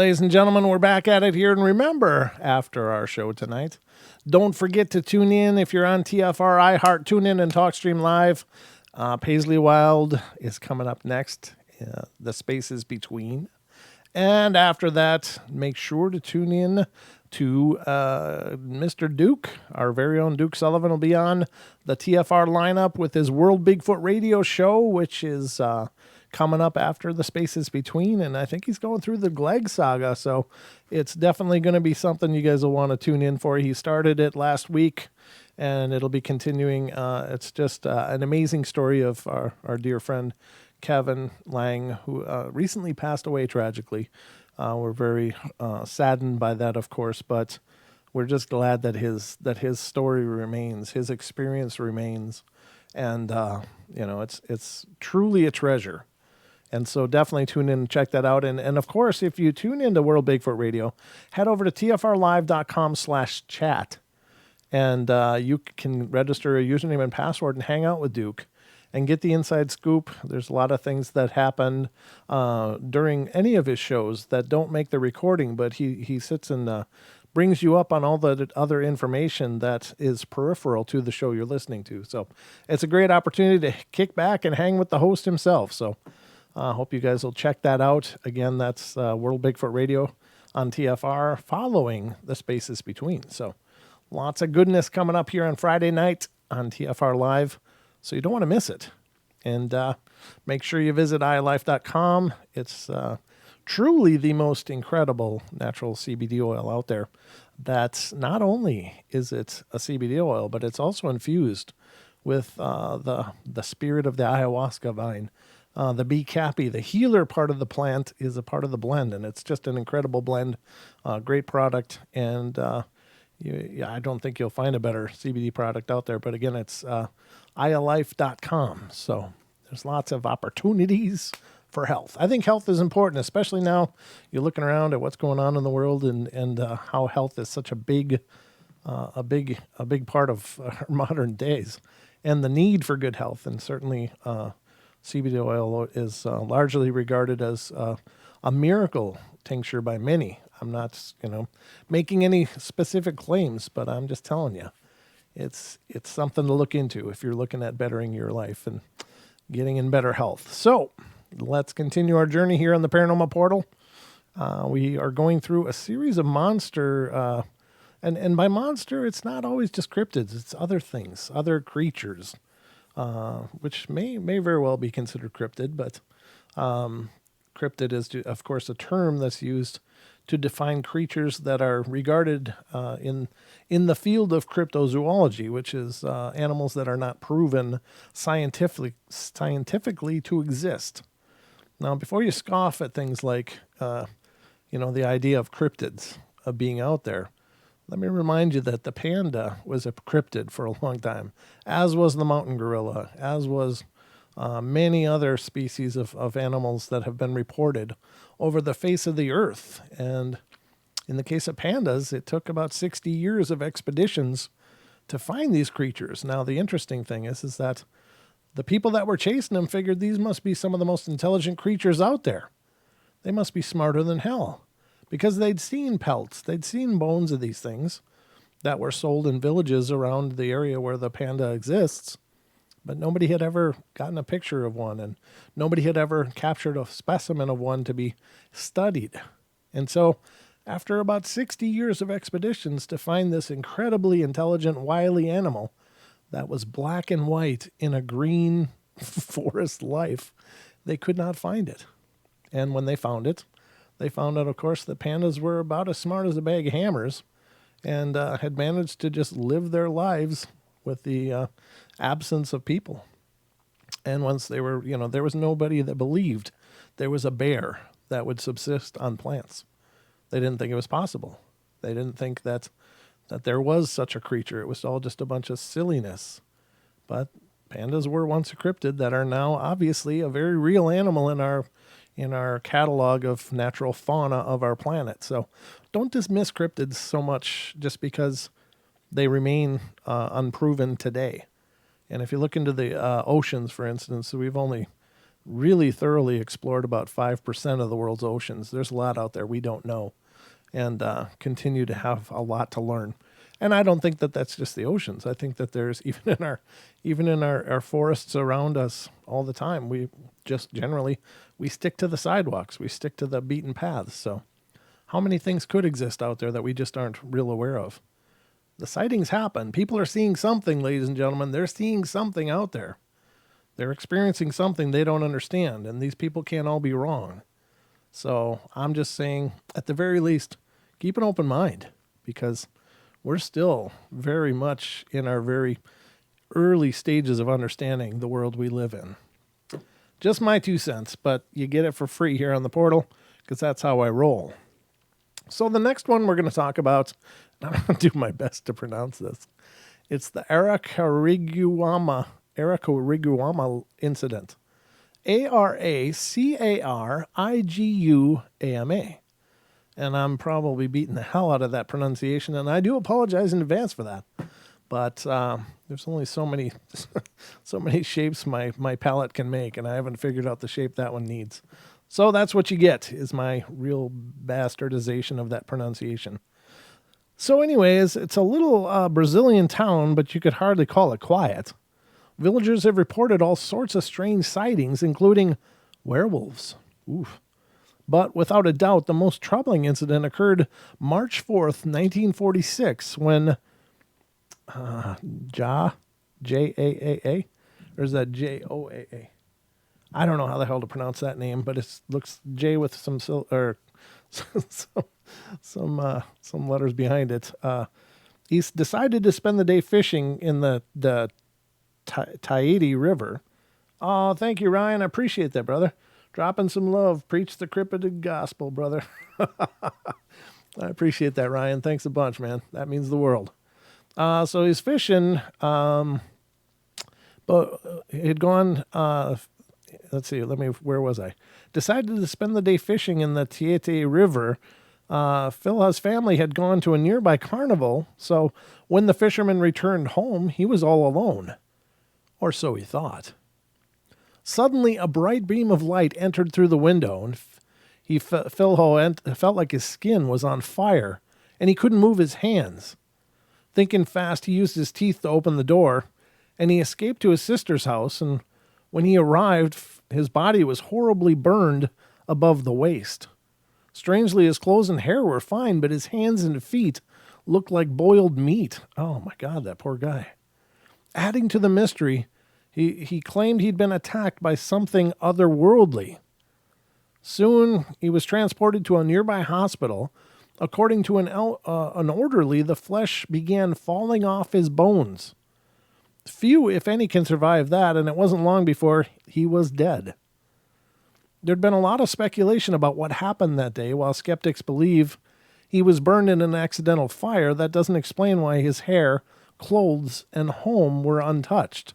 ladies and gentlemen, we're back at it here. And remember, after our show tonight, don't forget to tune in if you're on TFR, iHeart, tune in and TalkStream Live. Paisley Wild is coming up next. The Spaces Between. And after that, make sure to tune in to Mr. Duke. Our very own Duke Sullivan will be on the TFR lineup with his World Bigfoot Radio Show, which is coming up after the Spaces Between. And I think he's going through the Glegg saga. So it's definitely going to be something you guys will want to tune in for. He started it last week, and it'll be continuing. It's just an amazing story of our dear friend Kevin Lang, who recently passed away tragically. We're very saddened by that, of course, but we're just glad that his story remains, his experience remains, and it's truly a treasure. And so definitely tune in and check that out. And of course, if you tune into World Bigfoot Radio, head over to tfrlive.com/chat, and you can register a username and password and hang out with Duke and get the inside scoop. There's a lot of things that happen during any of his shows that don't make the recording, but he sits and brings you up on all the other information that is peripheral to the show you're listening to. So it's a great opportunity to kick back and hang with the host himself. So I hope you guys will check that out. Again, that's World Bigfoot Radio on TFR following the Spaces Between. So lots of goodness coming up here on Friday night on TFR Live. So you don't want to miss it. And make sure you visit ialife.com. It's truly the most incredible natural CBD oil out there. That's not only is it a CBD oil, but it's also infused with the spirit of the ayahuasca vine. The bee cappy, the healer part of the plant, is a part of the blend, and it's just an incredible blend. Great product, and I don't think you'll find a better CBD product out there. But again, it's ialife.com. So there's lots of opportunities for health. I think health is important, especially now you're looking around at what's going on in the world and how health is such a big part of our modern days, and the need for good health. And certainly CBD oil is largely regarded as a miracle tincture by many. I'm not, making any specific claims, but I'm just telling you, it's something to look into if you're looking at bettering your life and getting in better health. So let's continue our journey here on the Paranormal Portal. We are going through a series of monster, and by monster, it's not always just cryptids. It's other things, other creatures, which may very well be considered cryptid, but cryptid is, of course, a term that's used to define creatures that are regarded in the field of cryptozoology, which is animals that are not proven scientifically to exist. Now, before you scoff at things like, the idea of cryptids being out there, let me remind you that the panda was a cryptid for a long time, as was the mountain gorilla, as was many other species of animals that have been reported over the face of the earth. And in the case of pandas, it took about 60 years of expeditions to find these creatures. Now, the interesting thing is that the people that were chasing them figured these must be some of the most intelligent creatures out there. They must be smarter than hell, because they'd seen pelts, they'd seen bones of these things that were sold in villages around the area where the panda exists. But nobody had ever gotten a picture of one, and nobody had ever captured a specimen of one to be studied. And so after about 60 years of expeditions to find this incredibly intelligent, wily animal that was black and white in a green forest life, they could not find it. And when they found it, they found out, of course, that pandas were about as smart as a bag of hammers and had managed to just live their lives with the absence of people. And once they were, there was nobody that believed there was a bear that would subsist on plants. They didn't think it was possible. They didn't think that there was such a creature. It was all just a bunch of silliness. But pandas were once a cryptid that are now obviously a very real animal in our catalog of natural fauna of our planet. So don't dismiss cryptids so much just because they remain unproven today. And if you look into the oceans, for instance, we've only really thoroughly explored about 5% of the world's oceans. There's a lot out there we don't know, and continue to have a lot to learn. And I don't think that that's just the oceans. I think that there's even in our forests around us all the time. We just generally we stick to the sidewalks. We stick to the beaten paths. So how many things could exist out there that we just aren't real aware of? The sightings happen. People are seeing something, ladies and gentlemen. They're seeing something out there. They're experiencing something they don't understand, and these people can't all be wrong. So I'm just saying, at the very least, keep an open mind, because we're still very much in our very early stages of understanding the world we live in. Just my 2 cents, but you get it for free here on the portal, because that's how I roll. So the next one we're going to talk about, and I'm going to do my best to pronounce this. It's the Aracariguama incident. Aracariguama. And I'm probably beating the hell out of that pronunciation, and I do apologize in advance for that. But there's only so many shapes my palate can make, and I haven't figured out the shape that one needs. So that's what you get, is my real bastardization of that pronunciation. So anyways, it's a little Brazilian town, but you could hardly call it quiet. Villagers have reported all sorts of strange sightings, including werewolves. Oof. But without a doubt, the most troubling incident occurred March 4th, 1946, when J-A-A-A? Or is that J-O-A-A? I don't know how the hell to pronounce that name, but it looks J with some letters behind it. He's decided to spend the day fishing in the Taiti River. Oh, thank you, Ryan. I appreciate that, brother. Dropping some love. Preach the cryptid gospel, brother. I appreciate that, Ryan. Thanks a bunch, man. That means the world. So he's fishing, but he had gone, let's see, where was I? Decided to spend the day fishing in the Taiti River. Phil's family had gone to a nearby carnival, so when the fisherman returned home, he was all alone. Or so he thought. Suddenly, a bright beam of light entered through the window, and Phil felt like his skin was on fire, and he couldn't move his hands. Thinking fast, he used his teeth to open the door, and he escaped to his sister's house, and when he arrived, his body was horribly burned above the waist. Strangely, his clothes and hair were fine, but his hands and feet looked like boiled meat. Oh my God, that poor guy. Adding to the mystery, he claimed he'd been attacked by something otherworldly. Soon, he was transported to a nearby hospital. According to an orderly, the flesh began falling off his bones. Few, if any, can survive that, and it wasn't long before he was dead. There'd been a lot of speculation about what happened that day. While skeptics believe he was burned in an accidental fire, that doesn't explain why his hair, clothes, and home were untouched.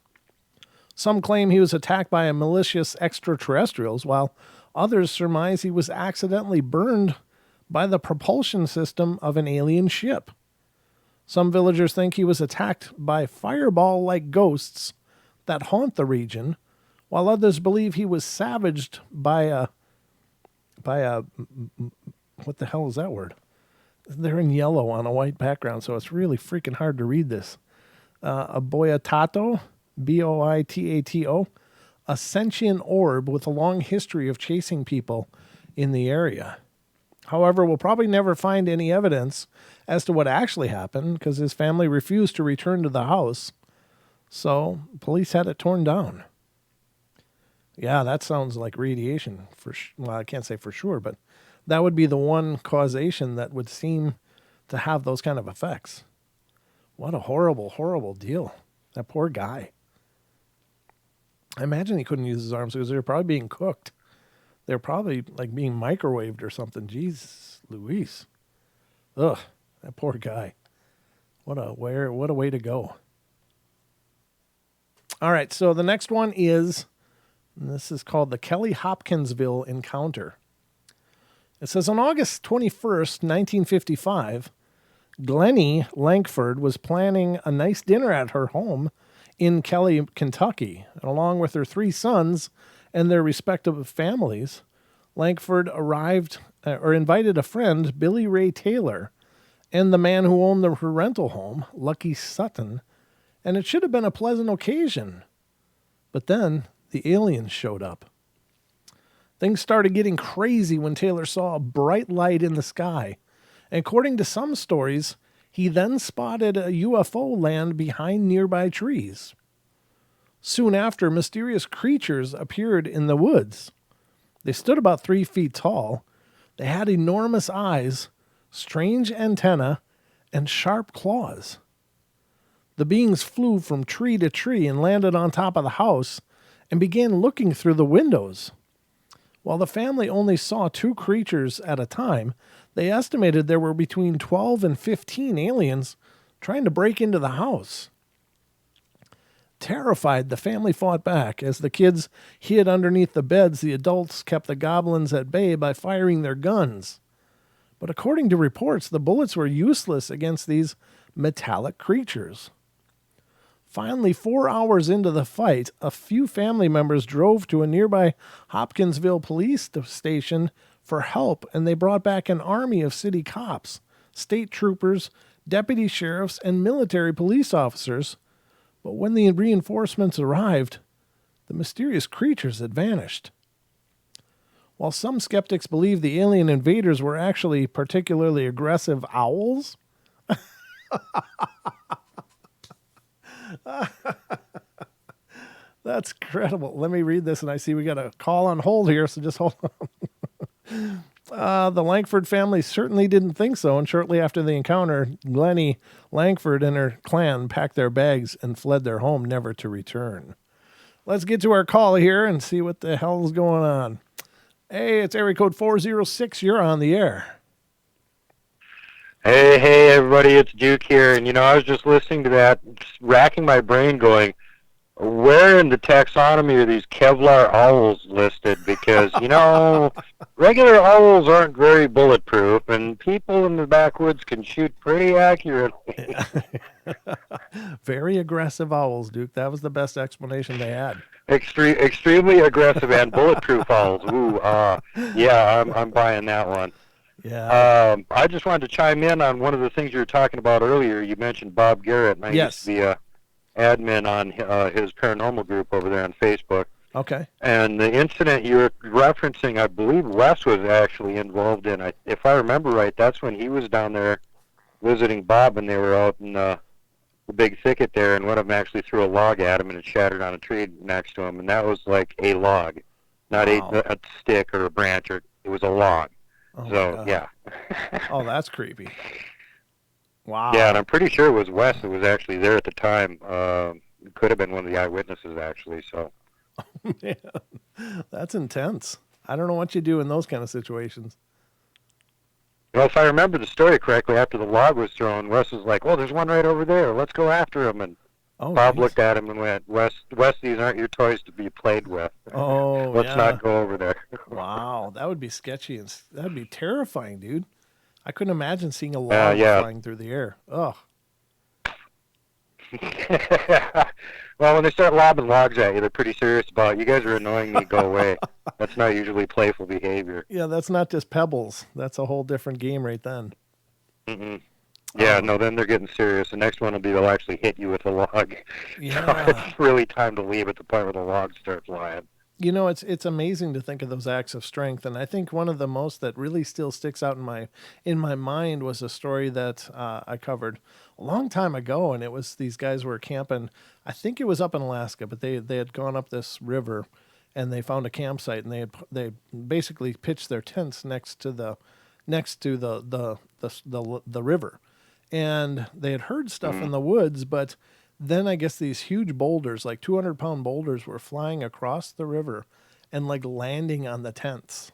Some claim he was attacked by a malicious extraterrestrials, while others surmise he was accidentally burned by the propulsion system of an alien ship. Some villagers think he was attacked by fireball-like ghosts that haunt the region, while others believe he was savaged by a what the hell is that word? They're in yellow on a white background, so it's really freaking hard to read this. A boyatato, B-O-I-T-A-T-O, a sentient orb with a long history of chasing people in the area. However, we'll probably never find any evidence as to what actually happened because his family refused to return to the house. So police had it torn down. Yeah, that sounds like radiation. Well, I can't say for sure, but that would be the one causation that would seem to have those kind of effects. What a horrible, horrible deal. That poor guy. I imagine he couldn't use his arms because they were probably being cooked. They're probably like being microwaved or something. Jesus Louise. Ugh, that poor guy. What a way to go. All right, so the next one is, this is called the Kelly Hopkinsville Encounter. It says on August 21st, 1955, Glennie Lankford was planning a nice dinner at her home in Kelly, Kentucky, along with her 3 sons and their respective families, Langford invited a friend, Billy Ray Taylor, and the man who owned the rental home, Lucky Sutton, and it should have been a pleasant occasion. But then the aliens showed up. Things started getting crazy when Taylor saw a bright light in the sky. And according to some stories, he then spotted a UFO land behind nearby trees. Soon after, mysterious creatures appeared in the woods. They stood about 3 feet tall. They had enormous eyes, strange antennae, and sharp claws. The beings flew from tree to tree and landed on top of the house and began looking through the windows. While the family only saw 2 creatures at a time, they estimated there were between 12 and 15 aliens trying to break into the house. Terrified, the family fought back. As the kids hid underneath the beds, the adults kept the goblins at bay by firing their guns. But according to reports, the bullets were useless against these metallic creatures. Finally, 4 hours into the fight, a few family members drove to a nearby Hopkinsville police station for help, and they brought back an army of city cops, state troopers, deputy sheriffs, and military police officers. But when the reinforcements arrived, the mysterious creatures had vanished. While some skeptics believe the alien invaders were actually particularly aggressive owls, that's incredible. Let me read this, and I see we got a call on hold here, so just hold on. The Langford family certainly didn't think so, and shortly after the encounter, Glennie Langford and her clan packed their bags and fled their home, never to return. Let's get to our call here and see what the hell is going on. Hey, it's area code 406. You're on the air. Hey, everybody, it's Duke here. And, I was just listening to that, just racking my brain going, where in the taxonomy are these Kevlar owls listed? Because, regular owls aren't very bulletproof, and people in the backwoods can shoot pretty accurately. Very aggressive owls, Duke. That was the best explanation they had. Extremely aggressive and bulletproof owls. Ooh, yeah, I'm buying that one. Yeah. I just wanted to chime in on one of the things you were talking about earlier. You mentioned Bob Garrett, and I used to be a admin on his paranormal group over there on Facebook. Okay. And the incident you were referencing, I believe Wes was actually involved in. If I remember right, that's when he was down there visiting Bob, and they were out in the big thicket there, and one of them actually threw a log at him, and it shattered on a tree next to him, and that was like a log, not a stick or a branch, or it was a log. Oh, so, yeah. Oh, that's creepy. Wow. Yeah, and I'm pretty sure it was Wes that was actually there at the time. It could have been one of the eyewitnesses, actually. So, man, that's intense. I don't know what you do in those kind of situations. Well, if I remember the story correctly, after the log was thrown, Wes was like, "Oh, there's one right over there. Let's go after him." And Bob looked at him and went, "Wes, these aren't your toys to be played with. Oh, let's not go over there." Wow, that would be sketchy, and that'd be terrifying, dude. I couldn't imagine seeing a log flying through the air. Ugh. Well, when they start lobbing logs at you, they're pretty serious about it. You guys are annoying me. Go away. That's not usually playful behavior. Yeah, that's not just pebbles. That's a whole different game right then. Mm-mm. Yeah, no, then they're getting serious. The next one will be they'll actually hit you with a log. Yeah. So it's really time to leave at the point where the logs start flying. It's amazing to think of those acts of strength, and I think one of the most that really still sticks out in my mind was a story that I covered a long time ago, and it was these guys were camping. I think it was up in Alaska, but they had gone up this river, and they found a campsite, and they basically pitched their tents next to the river, and they had heard stuff in the woods, but then I guess these huge boulders, like 200-pound boulders, were flying across the river and like landing on the tents.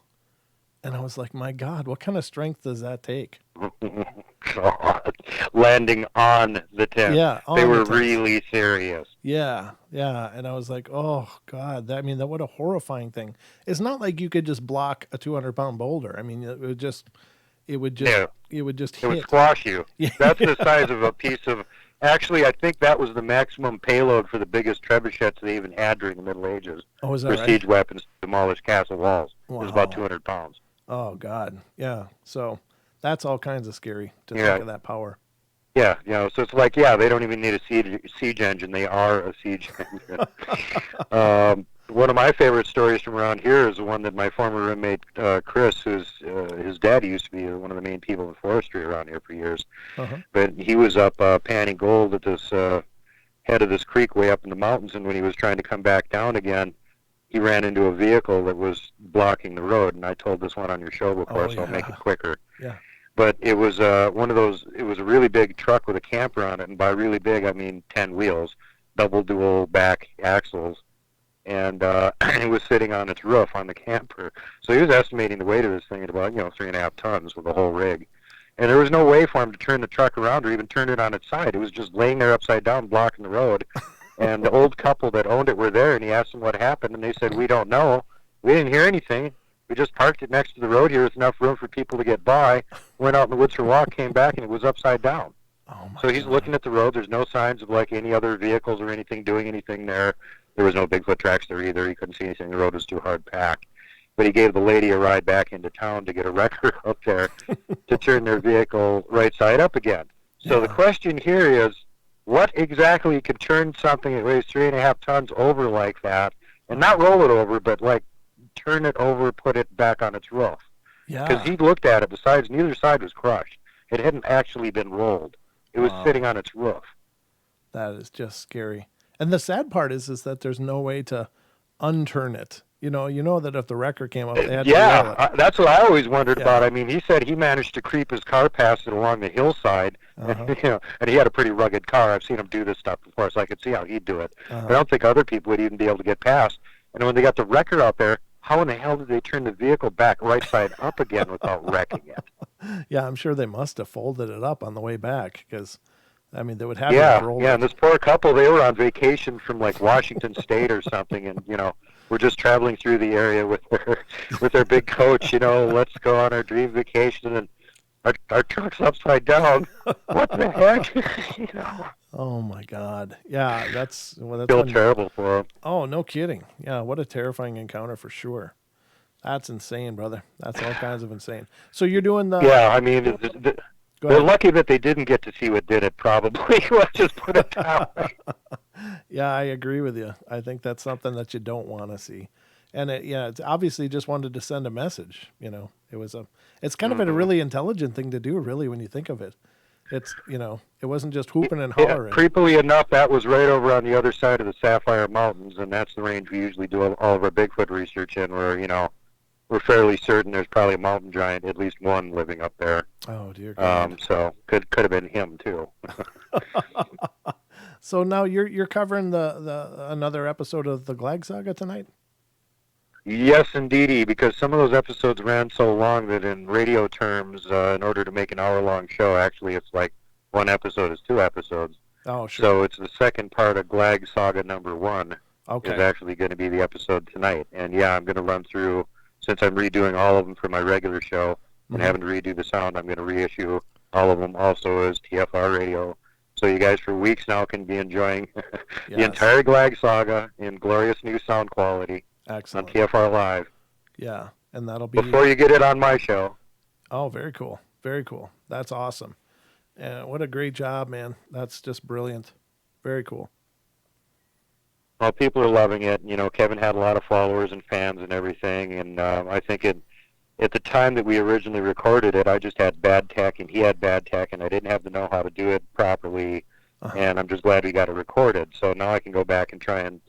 And I was like, my God, what kind of strength does that take? God. Landing on the tent. Yeah, they were really serious. Yeah. And I was like, oh God, what a horrifying thing. It's not like you could just block a 200-pound boulder. I mean, it would just hit. It would squash you. That's the size of a piece of Actually, I think that was the maximum payload for the biggest trebuchets they even had during the Middle Ages. Oh, is that for right? siege weapons to demolish castle walls. It was about Wow. 200 pounds. Oh, God. Yeah. So that's all kinds of scary to Yeah. think of that power. Yeah, so it's like, they don't even need a siege engine. They are a siege engine. One of my favorite stories from around here is the one that my former roommate, Chris, his dad used to be one of the main people in forestry around here for years. Uh-huh. But he was up panning gold at this head of this creek way up in the mountains, and when he was trying to come back down again, he ran into a vehicle that was blocking the road. And I told this one on your show before, so I'll make it quicker. Yeah. But it was one of those, it was a really big truck with a camper on it, and by really big, I mean 10 wheels, double dual back axles, and it was sitting on its roof on the camper. So he was estimating the weight of this thing at about, 3.5 tons with the whole rig. And there was no way for him to turn the truck around or even turn it on its side. It was just laying there upside down, blocking the road. And the old couple that owned it were there, and he asked them what happened, and they said, "We don't know. We didn't hear anything. We just parked it next to the road here with enough room for people to get by, went out in the woods for a walk, came back, and it was upside down." Oh my So he's looking at the road. There's no signs of like any other vehicles or anything doing anything there. There was no Bigfoot tracks there either. He couldn't see anything. The road was too hard packed. But he gave the lady a ride back into town to get a wrecker up there to turn their vehicle right side up again. So the question here is, what exactly could turn something that weighs 3.5 tons over like that, and not roll it over, but like turn it over, put it back on its roof? Because he looked at it, the sides, neither side was crushed. It hadn't actually been rolled. It was sitting on its roof. That is just scary. And the sad part is that there's no way to unturn it. You know that if the wrecker came up, they had to roll it. That's what I always wondered about. I mean, he said he managed to creep his car past it along the hillside, and he had a pretty rugged car. I've seen him do this stuff before, so I could see how he'd do it. I don't think other people would even be able to get past. And when they got the wrecker out there, how in the hell did they turn the vehicle back right side up again without wrecking it? Yeah, I'm sure they must have folded it up on the way back, because, I mean, they would have to roll it. And this poor couple, they were on vacation from like Washington State or something, and we're just traveling through the area with their big coach. Let's go on our dream vacation, and our truck's upside down. What the heck? Oh my God! Yeah, that's feel terrible for them. Oh, no kidding. Yeah, what a terrifying encounter for sure. That's insane, brother. That's all kinds of insane. So you're doing the I mean, they're lucky that they didn't get to see what did it. Probably. Let's just put it that way. Yeah, I agree with you. I think that's something that you don't want to see. And it's obviously just wanted to send a message. It's kind of a really intelligent thing to do, really, when you think of it. It's, it wasn't just whooping and hollering. Creepily enough, that was right over on the other side of the Sapphire Mountains, and that's the range we usually do all of our Bigfoot research in, where, we're fairly certain there's probably a mountain giant, at least one living up there. Oh, dear God. So could have been him, too. So now you're covering the another episode of the Glag Saga tonight? Yes, indeedy, because some of those episodes ran so long that in radio terms, in order to make an hour-long show, actually it's like one episode is 2 episodes. Oh, sure. So it's the second part of Glag Saga number 1. Okay. Is actually going to be the episode tonight. And I'm going to run through, since I'm redoing all of them for my regular show and having to redo the sound, I'm going to reissue all of them also as TFR radio. So you guys for weeks now can be enjoying the entire Glag Saga in glorious new sound quality. Excellent. On TFR Live. Yeah, and that'll be... Before you get it on my show. Oh, very cool. Very cool. That's awesome. And what a great job, man. That's just brilliant. Very cool. Well, people are loving it. Kevin had a lot of followers and fans and everything, and I think at the time that we originally recorded it, I just had bad tech, and he had bad tech, and I didn't have the know-how to do it properly, and I'm just glad we got it recorded. So now I can go back and try and,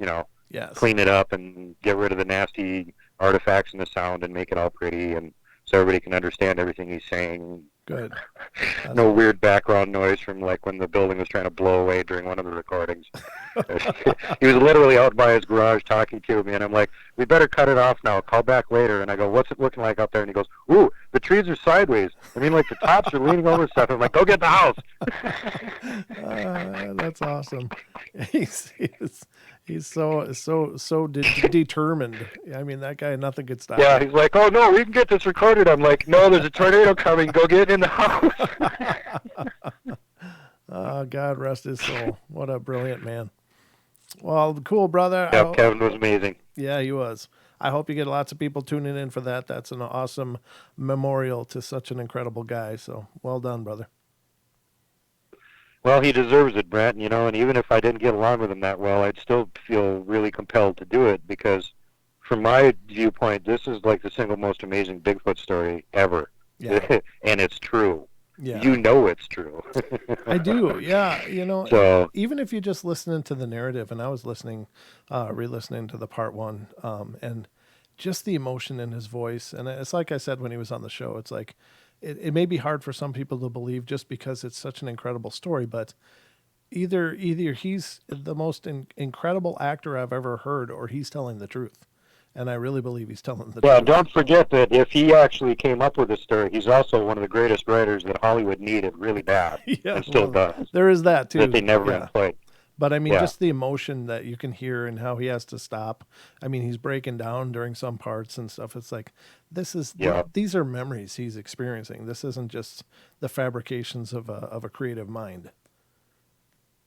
clean it up and get rid of the nasty artifacts in the sound and make it all pretty, and so everybody can understand everything he's saying. Good. No weird background noise from like when the building was trying to blow away during one of the recordings. He was literally out by his garage talking to me, and I'm like, "We better cut it off now. Call back later." And I go, "What's it looking like out there?" And he goes, "Ooh, the trees are sideways. I mean, like the tops are leaning over stuff." I'm like, "Go get the house." That's awesome. He's so determined. I mean, that guy, nothing could stop. Yeah, he's like, "Oh no, we can get this recorded." I'm like, "No, there's a tornado coming. Go get in the house." God rest his soul. What a brilliant man. Well, cool, brother. Yeah, Kevin was amazing. Yeah, he was. I hope you get lots of people tuning in for that. That's an awesome memorial to such an incredible guy. So well done, brother. Well, he deserves it, Brent, and even if I didn't get along with him that well, I'd still feel really compelled to do it because from my viewpoint, this is like the single most amazing Bigfoot story ever. Yeah. And it's true. Yeah. You know it's true. I do. Yeah. So, even if you just listening to the narrative, and I was listening, re-listening to the part one, and just the emotion in his voice. And it's like I said when he was on the show, it's like, it may be hard for some people to believe just because it's such an incredible story, but either he's the most incredible actor I've ever heard, or he's telling the truth. And I really believe he's telling the truth. Well, don't forget that if he actually came up with this story, he's also one of the greatest writers that Hollywood needed really bad, and still does. There is that, too. That they never employed. But, I mean, just the emotion that you can hear and how he has to stop. I mean, he's breaking down during some parts and stuff. It's like, these are memories he's experiencing. This isn't just the fabrications of a creative mind.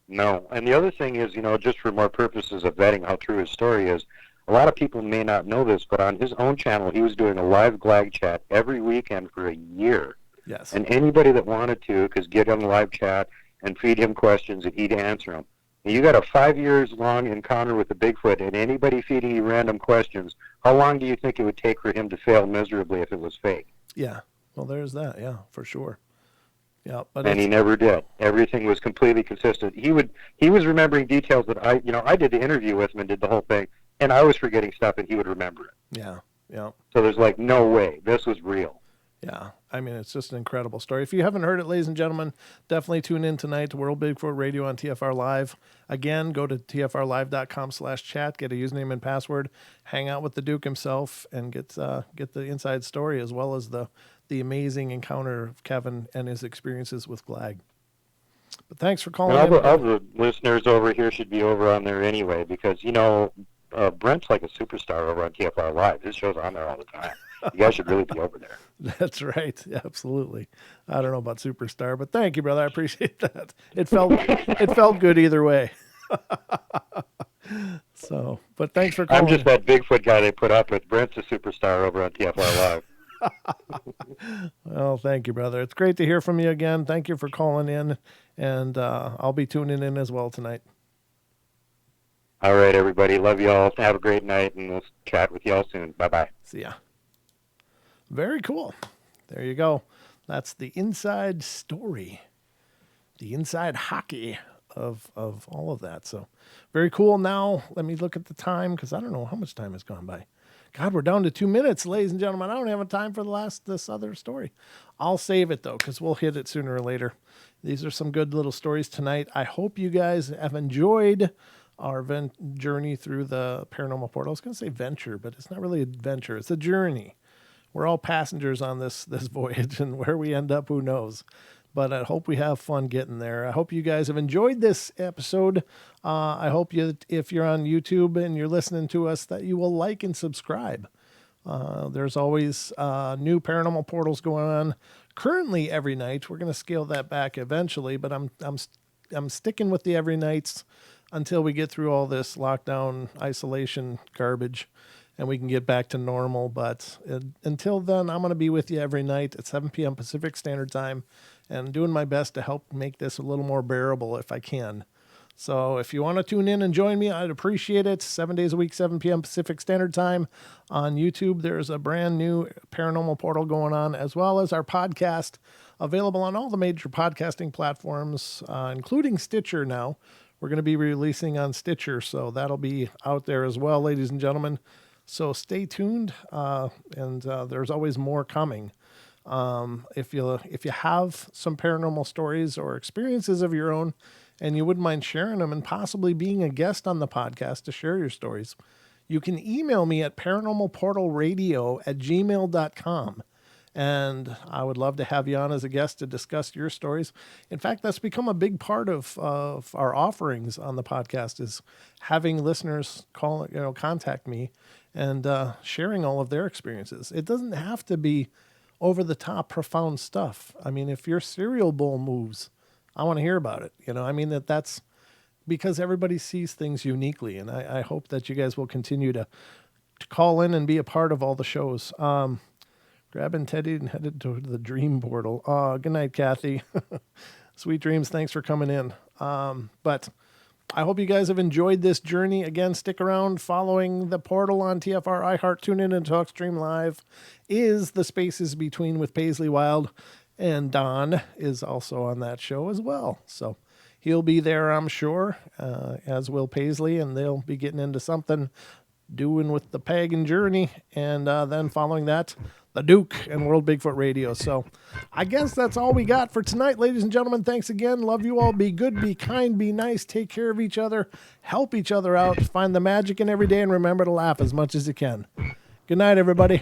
No. And the other thing is, just for more purposes of vetting how true his story is, a lot of people may not know this, but on his own channel, he was doing a live Glag chat every weekend for a year. Yes. And anybody that wanted to could get on the live chat and feed him questions, and he'd answer them. And you got a 5 years long encounter with the Bigfoot, and anybody feeding you random questions, how long do you think it would take for him to fail miserably if it was fake? Yeah. Well, there's that. Yeah, for sure. Yeah, but and he never did. Everything was completely consistent. He was remembering details that I did the interview with him and did the whole thing, and I was forgetting stuff, and he would remember it. Yeah, yeah. So there's like no way this was real. Yeah, I mean, it's just an incredible story. If you haven't heard it, ladies and gentlemen, definitely tune in tonight to World Bigfoot Radio on TFR Live. Again, go to tfrlive.com/chat, get a username and password, hang out with the Duke himself, and get the inside story as well as the amazing encounter of Kevin and his experiences with Glag. But thanks for calling in. All the listeners over here should be over on there anyway because, Brent's like a superstar over on TFR Live. His show's on there all the time. You guys should really be over there. That's right. Absolutely. I don't know about superstar, but thank you, brother. I appreciate that. It felt good either way. So, but thanks for calling. I'm just that Bigfoot guy they put up with. Brent's a superstar over on TFR Live. Well, thank you, brother. It's great to hear from you again. Thank you for calling in, and I'll be tuning in as well tonight. All right, everybody. Love you all. Have a great night, and we'll chat with you all soon. Bye-bye. See ya. Very cool. There you go. That's the inside story, the inside hockey of all of that. So very cool. Now, let me look at the time because I don't know how much time has gone by. God, we're down to 2 minutes, ladies and gentlemen. I don't have time for this other story. I'll save it, though, because we'll hit it sooner or later. These are some good little stories tonight. I hope you guys have enjoyed our journey through the Paranormal Portal. I was going to say venture, but it's not really a venture. It's a journey. We're all passengers on this voyage, and where we end up, who knows? But I hope we have fun getting there. I hope you guys have enjoyed this episode. I hope if you're on YouTube and you're listening to us, that you will like and subscribe. There's always new Paranormal Portals going on. Currently, every night. We're going to scale that back eventually, but I'm sticking with the every nights until we get through all this lockdown, isolation garbage, and we can get back to normal. But until then, I'm going to be with you every night at 7 p.m. Pacific Standard Time and doing my best to help make this a little more bearable if I can. So if you want to tune in and join me, I'd appreciate it. 7 days a week, 7 p.m. Pacific Standard Time on YouTube. There's a brand new Paranormal Portal going on, as well as our podcast available on all the major podcasting platforms, including Stitcher now. We're going to be releasing on Stitcher, so that'll be out there as well, ladies and gentlemen. So stay tuned, and there's always more coming. If you have some paranormal stories or experiences of your own, and you wouldn't mind sharing them and possibly being a guest on the podcast to share your stories, you can email me at paranormalportalradio@gmail.com. And I would love to have you on as a guest to discuss your stories. In fact, that's become a big part of our offerings on the podcast, is having listeners contact me and sharing all of their experiences. It doesn't have to be over the top, profound stuff. I mean, if your cereal bowl moves, I want to hear about it. You know, I mean, that's because everybody sees things uniquely. And I hope that you guys will continue to call in and be a part of all the shows. Grabbing Teddy and headed to the dream portal. Good night, Kathy. Sweet dreams. Thanks for coming in. But I hope you guys have enjoyed this journey. Again, stick around. Following the portal on TFR, iHeart, TuneIn, and TalkStream Live is The Spaces Between with Paisley Wild. And Don is also on that show as well. So he'll be there, I'm sure, as will Paisley. And they'll be getting into something doing with the pagan journey. And then following that, the Duke and World Bigfoot Radio. So I guess that's all we got for tonight, ladies and gentlemen. Thanks again. Love you all. Be good, be kind, be nice. Take care of each other. Help each other out. Find the magic in every day and remember to laugh as much as you can. Good night, everybody.